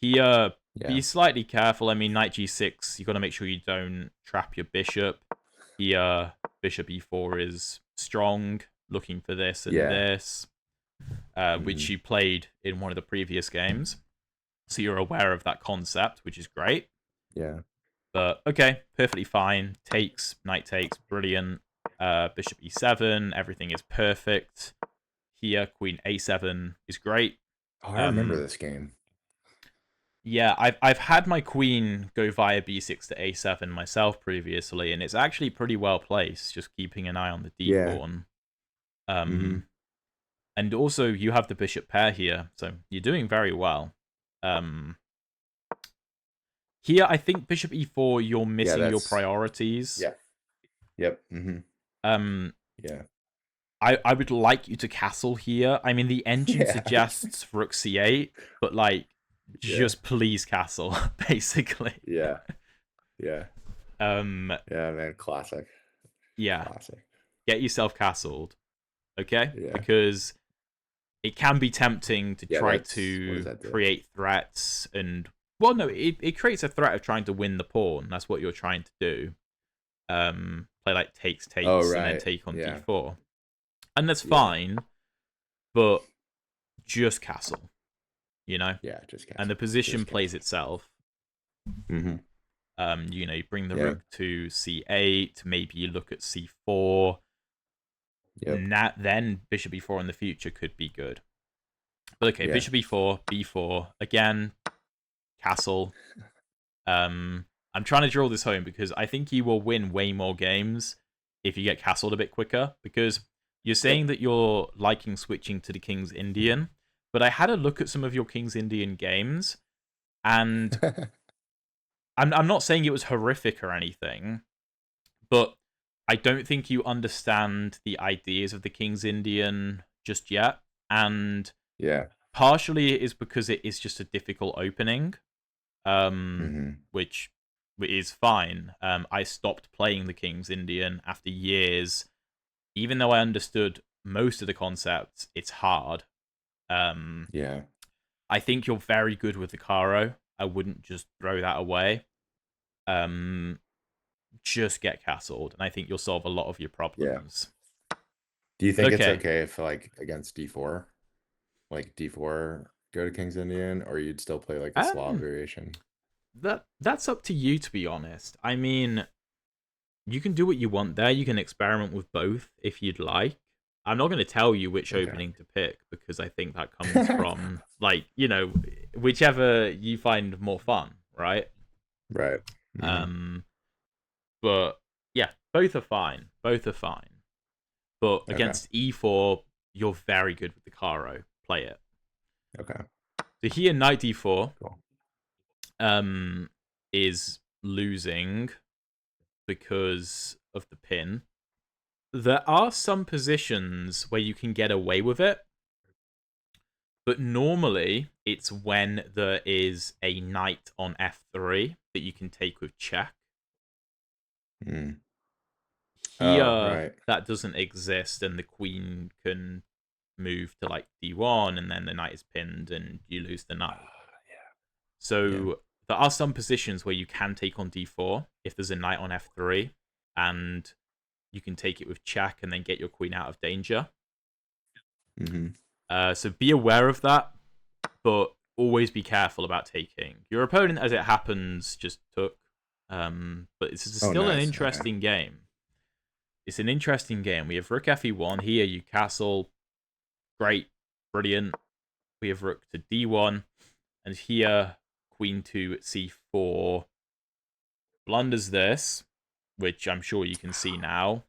Here, Yeah. be slightly careful. I mean, knight g6, you got to make sure you don't trap your bishop. Here, bishop e4 is strong, looking for this and Yeah. this, Hmm. which you played in one of the previous games. So you're aware of that concept, which is great. Yeah. But okay, perfectly fine. Takes, knight takes, brilliant. Bishop e7, everything is perfect. Here, queen a7 is great. Oh, I remember Um, this game. yeah, I've had my queen go via b6 to a7 myself previously, and it's actually pretty well placed, just keeping an eye on the d Yeah. pawn. Hmm. Um, and also you have the bishop pair here, so you're doing very well. Um, Here, I think bishop e4, you're Yeah, missing your that's priorities. yeah. Yep. Hmm. Um, Yeah. I would like you to castle here. I mean, the engine Yeah. suggests rook c8, but like, Yeah. just please castle, basically. Yeah. Yeah. Um, Yeah, man. Classic. yeah, Classic. get yourself castled, okay? Yeah. Because it can be tempting to Yeah, try that's what does to that do? create threats and well, no, it creates a threat of trying to win the pawn. That's what you're trying to do. Play like takes Oh, takes and then right. take on Yeah. d4, and that's Yeah. fine. But just castle, you know, Yeah, just and the castle. position Just plays castle. itself. Hmm. You bring the Yeah. rook to c8. Maybe you look at c4. Yep. Then bishop e4 in the future could be good. But okay, Yeah. bishop e4, b4 again, castle. I'm trying to draw this home because I think you will win way more games if you get castled a bit quicker. Because you're saying Yep. that you're liking switching to the King's Indian, but I had a look at some of your King's Indian games, and I'm not saying it was horrific or anything, but I don't think you understand the ideas of the King's Indian just yet. And Yeah. partially it is because it is just a difficult opening, um, Hmm. which is fine. I stopped playing the King's Indian after years, even though I understood most of the concepts. It's hard. Um, Yeah. I think you're very good with the Caro. I wouldn't just throw that away. Um, just get castled, and I think you'll solve a lot of your Yeah. problems. Do you But think it's okay, okay if like against d4, like d4 go to King's Indian, or you'd still play like a Slav um, variation? that's up to you, to be honest. I mean, you can do what you want there. You can experiment with both if you'd like. I'm not going to tell you which Okay. opening to pick because I think that comes from whichever you find more fun, right? Right. Hmm. Um, but yeah, both are fine. Both are fine. But Okay. against e4, you're very good with the Caro. Play it. Okay. So here, knight d4 Cool. um, is losing because of the pin. There are some positions where you can get away with it, but normally it's when there is a knight on f3 that you can take with check. Mm. Oh, Here, right. that doesn't exist, and the queen can move to like d1, and then the knight is pinned, and you lose the knight. Yeah. So there are some positions where you can take on d4 if there's a knight on f3, and you can take it with check and then get your queen out of danger. Hmm. So be aware of that, but always be careful about taking. Your opponent, as it happens, just took. But it's Oh, still an nice. Okay. interesting game. It's an interesting game. We have rook fe1. Here, you castle. Great. Brilliant. We have rook to d1. And here, queen to c4. Blunders this, which I'm sure you can see now.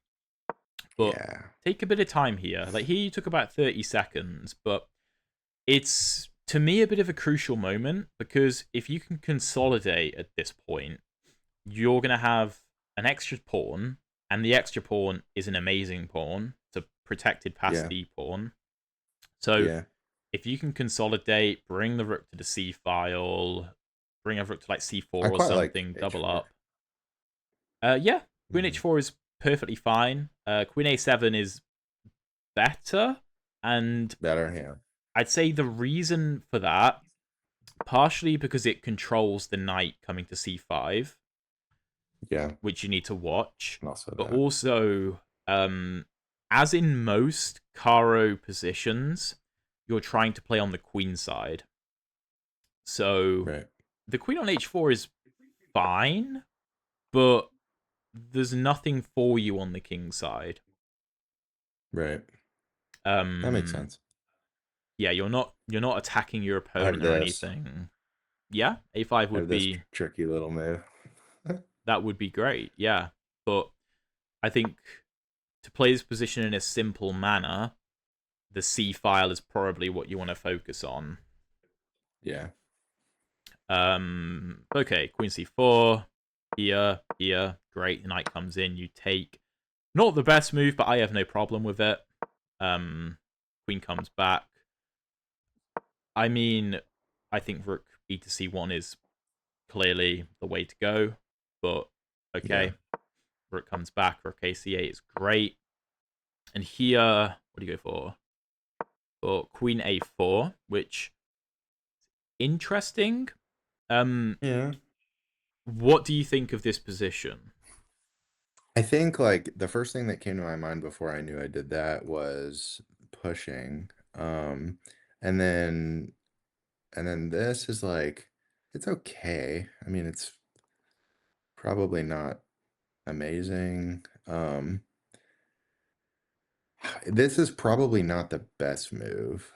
But Yeah. take a bit of time here. Like, here you took about 30 seconds, but it's to me a bit of a crucial moment because if you can consolidate at this point, you're going to have an extra pawn, and the extra pawn is an amazing pawn. It's a protected past Yeah. d pawn. So Yeah. if you can consolidate, bring the rook to the c file, bring a rook to like c4 I or quite like something, double h4. up. Yeah, queen Hmm. h4 is perfectly fine. Queen a7 is better, and Better. Yeah. I'd say the reason for that partially because it controls the knight coming to c5, Yeah. which you need to watch, And also but that. also, as in most Caro positions, you're trying to play on the queen side. So Right. the queen on h4 is fine, but there's nothing for you on the king side. Right. That makes Um, sense. yeah, you're not attacking your I have opponent or this. anything. Yeah, a5 I would have this be tricky little move. that would be great. Yeah, but I think to play this position in a simple manner, the C file is probably what you want to focus on. Yeah. Okay, Queen C4, here, great. The knight comes in, you take. Not the best move, but I have no problem with it. Um, Queen comes back. I mean, I think Rook B to C1 is clearly the way to go, but Yeah. okay. Rook comes back, Rook A C8 is great. And here, what do you go for? For Queen A4, which interesting. Um, Yeah. what do you think of this position? I think like the first thing that came to my mind before I knew I did that was pushing. And then this is like it's okay. I mean, probably not amazing. This is probably not the best move.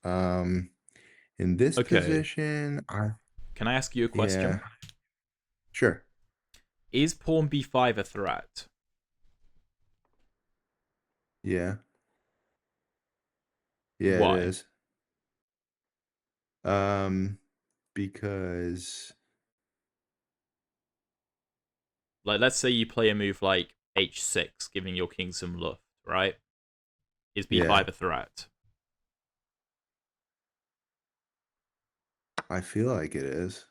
Um, in this Okay, position, can I ask you a question? yeah, sure. Is pawn b5 a threat? Yeah, yeah, it Why? is. Um, because Like, let's say you play a move like h6, giving your king some luft, right? Is yeah, b5 a threat? I feel like it is.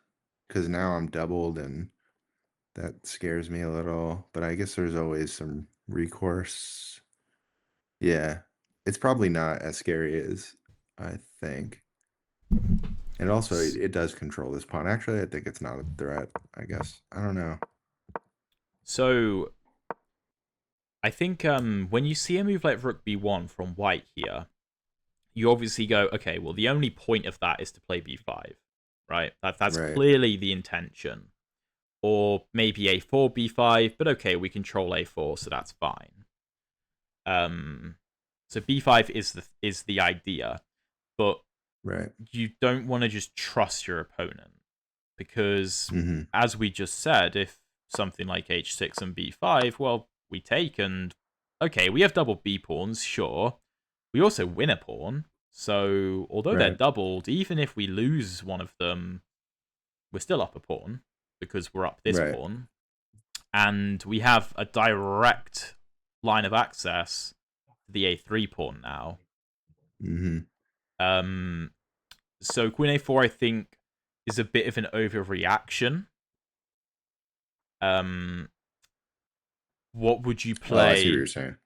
Because now I'm doubled and that scares me a little, but I guess there's always some recourse. Yeah, it's probably not as scary as I think. And also, it does control this pawn. Actually, I think it's not a threat, I guess. I don't know. So I think when you see a move like rook b1 from white here, you obviously go, okay, well the only point of that is to play b5, right? That's Right, clearly the intention. Or maybe a4 b5, but okay, we control a4, so that's fine. Um, so b5 is the idea, but right. you don't want to just trust your opponent because, Mm-hmm. as we just said, if something like h6 and b5, well, we take and okay, we have double b pawns, sure. We also win a pawn, so although they're Right, doubled, even if we lose one of them, we're still up a pawn because we're up this right. pawn, and we have a direct line of access to the a3 pawn now. Mm-hmm. Um, so queen a4, I think, is a bit of an overreaction. Um, what would you Oh, I see what play? you're saying.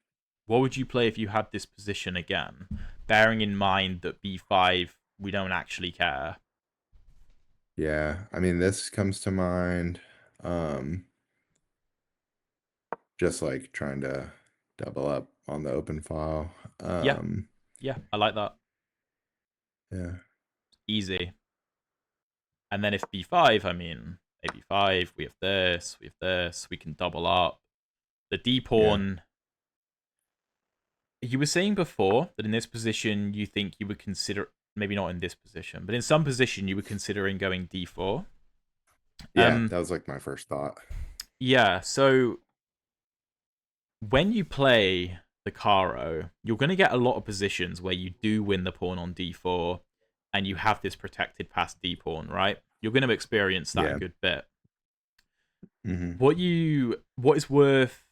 What would you play if you had this position again? Bearing in mind that b5, we don't actually care. Yeah, I mean, this comes to mind. Um, just like trying to double up on the open file. Yeah, yeah, I like that. Yeah, Easy. And then if b5, I mean, a b5, we have this, we have this, we can double up. The d yeah. pawn. You were saying before that in this position you think you would consider, maybe not in this position, but in some position you were considering going d4. Yeah, Um, that was like my first thought. yeah. So when you play the Caro, you're going to get a lot of positions where you do win the pawn on d4, and you have this protected past d pawn, right? You're going to experience that a Yeah. good bit. Mm-hmm. What is worth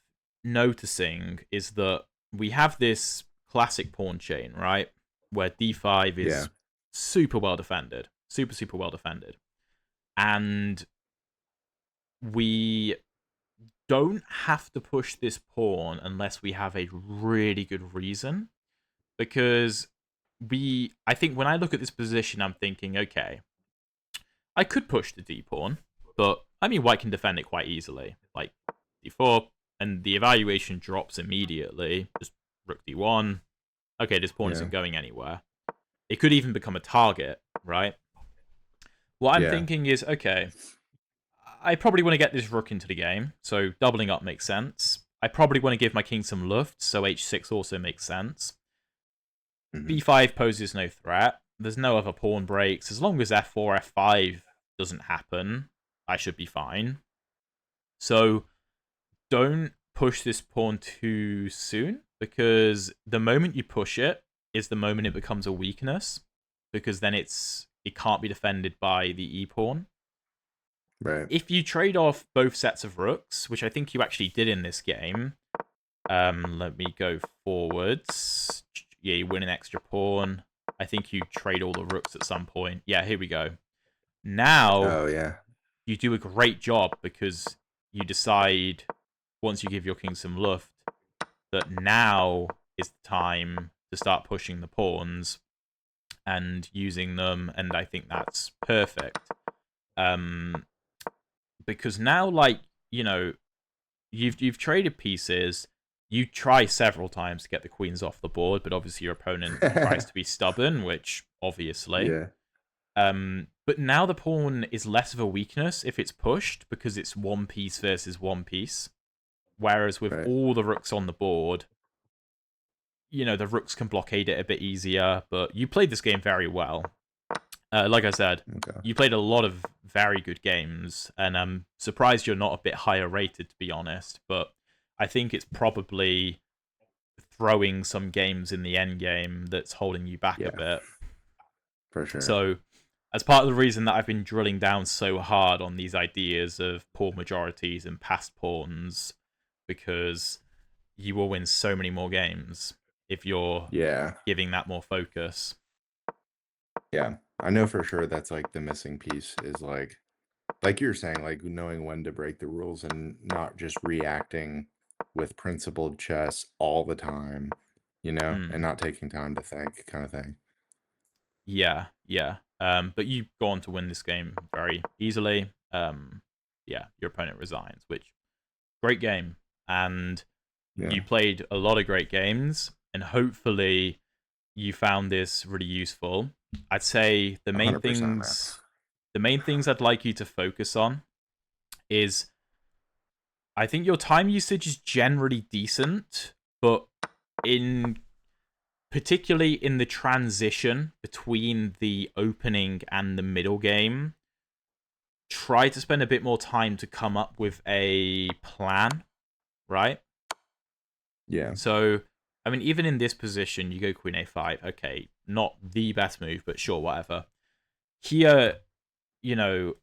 noticing is that we have this classic pawn chain, right? Where d5 Yeah. is super well defended. Super well defended. And we don't have to push this pawn unless we have a really good reason. Because I think when I look at this position, I'm thinking, okay, I could push the d pawn, but I mean, white can defend it quite easily. Like d4, and the evaluation drops immediately. Just rook d1. Okay, this pawn Yeah. isn't going anywhere. It could even become a target, right? What I'm Yeah. thinking is, okay, I probably want to get this rook into the game, so doubling up makes sense. I probably want to give my king some luft, so h6 also makes sense. Mm-hmm. b5 poses no threat. There's no other pawn breaks. As long as f4, f5 doesn't happen, I should be fine. So don't push this pawn too soon, because the moment you push it is the moment it becomes a weakness, because then it can't be defended by the e pawn. Right. If you trade off both sets of rooks, which I think you actually did in this game, let me go forwards. Yeah, you win an extra pawn. I think you trade all the rooks at some point. Yeah, here we go. Now Oh, yeah. you do a great job because you decide, once you give your king some luft, that now is the time to start pushing the pawns and using them, and I think that's perfect. Um, because now, like, you know, you've traded pieces. You try several times to get the queens off the board, but obviously your opponent tries to be stubborn, which obviously. Yeah. But now the pawn is less of a weakness if it's pushed because it's one piece versus one piece. Whereas with Right. all the rooks on the board, the rooks can blockade it a bit easier. But you played this game very well. Like I said, Okay. you played a lot of very good games, and I'm surprised you're not a bit higher rated, to be honest. But I think it's probably throwing some games in the end game that's holding you back a Yeah, bit. for sure. So, as part of the reason that I've been drilling down so hard on these ideas of pawn majorities and passed pawns, because you will win so many more games if you're Yeah. giving that more focus. Yeah. I know for sure that's like the missing piece is like you're saying, like knowing when to break the rules and not just reacting with principled chess all the time, and Mm, not taking time to think kind of thing. yeah, yeah. But you go on to win this game very easily. Yeah, your opponent resigns, which great game, and Yeah. you played a lot of great games, and hopefully you found this really useful. I'd say 100%, man. the main things I'd like you to focus on is I think your time usage is generally decent, but in particularly in the transition between the opening and the middle game, try to spend a bit more time to come up with a plan, right? Yeah. So, I mean, even in this position, you go Queen A5. Okay, not the best move, but sure, whatever. Here, you know,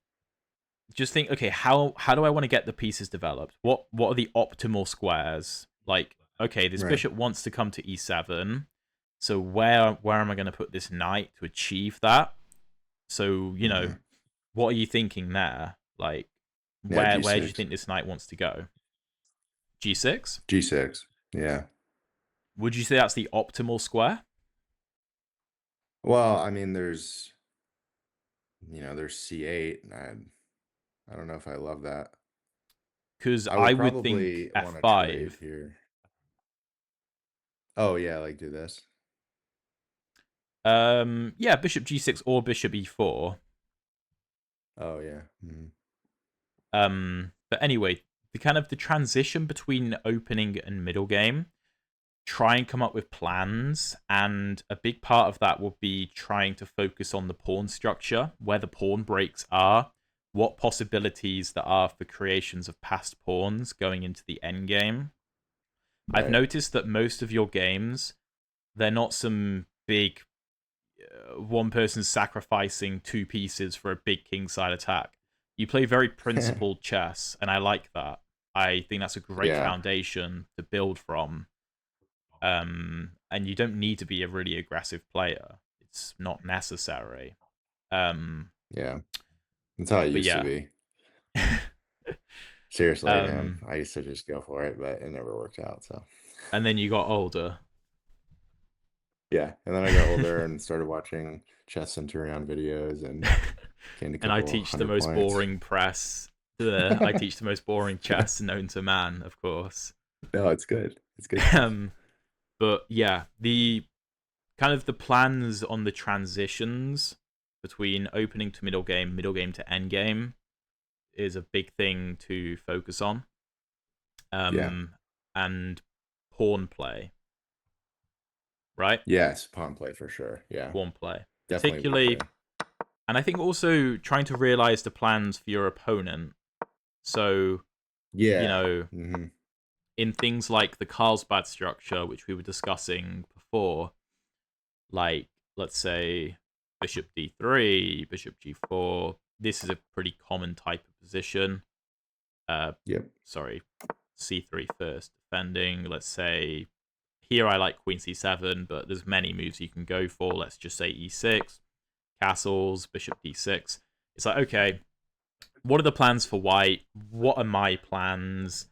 just think, okay, how do I want to get the pieces developed? What are the optimal squares? Like, okay, this Right. bishop wants to come to E7. So where am I going to put this knight to achieve that? So, Hmm. what are you thinking there? Like, Yeah, where do you G6. think this knight wants to go? G6? G6. Yeah. Would you say that's the optimal square? Well, I mean, there's C8, and I don't know if I love that. Because I I would would think probably want to trade F5. here. Oh, yeah, like do this. Yeah, bishop G6 or bishop E4. Oh, yeah. Mhm. But anyway, the transition between opening and middle game, try and come up with plans, and a big part of that will be trying to focus on the pawn structure, where the pawn breaks are, what possibilities there are for creations of passed pawns going into the end game. I've Right. noticed that most of your games, they're not some big one person sacrificing two pieces for a big kingside attack. You play very principled chess, and I like that. I think that's a great Yeah. foundation to build from. And you don't need to be a really aggressive player. It's not necessary. Um, Yeah. That's how it but used to yeah. be. Seriously, man. um, I used to just go for it, but it never worked out. So, and then you got older. yeah. And then I got older and started watching Chess Centurion videos and gained a And I couple teach the hundred most points. boring press. I teach the most boring chess known to man, of course. No, it's good. It's good stuff. Um, but yeah, the kind of the plans on the transitions between opening to middle game to end game is a big thing to focus on. Yeah. Um, and pawn play, right? Yes. Pawn play for sure. Yeah. Pawn play, Definitely pawn particularly, play. and I think also trying to realize the plans for your opponent. So you Yeah. know, Hmm. in things like the Carlsbad structure, which we were discussing before, like let's say bishop d3, bishop g4. This is a pretty common type of position. Uh, Yep. sorry, c3 first, defending. Let's say here I like queen c7, but there's many moves you can go for. Let's just say e6, castles, bishop d6. It's like, okay, what are the plans for white? What are my plans?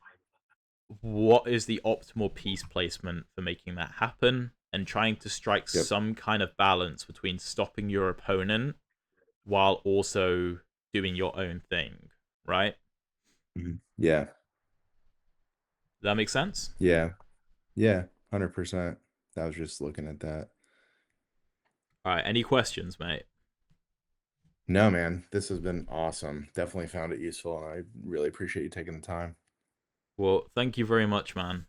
What is the optimal piece placement for making that happen? And trying to strike Yep. some kind of balance between stopping your opponent while also doing your own thing, right? Yeah. Does that make sense? Yeah. Yeah. 100%. I was just looking at that. All right, any questions, mate? No, man, this has been awesome. Definitely found it useful, and I really appreciate you taking the time. Well, thank you very much, man.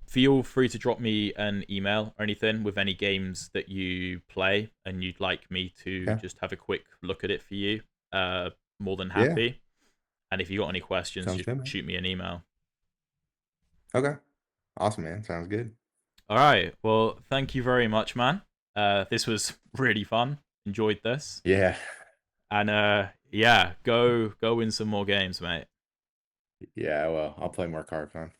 Feel free to drop me an email or anything with any games that you play and you'd like me to Yeah. just have a quick look at it for you. More than Yeah. happy. And if you got any questions, Sounds just good, man. shoot me an email. Okay. Awesome, man. Sounds good. All right. Well, thank you very much, man. This was really fun. Enjoyed this. Yeah. And yeah, go win some more games, mate. Yeah, well, I'll play more Caro Kann.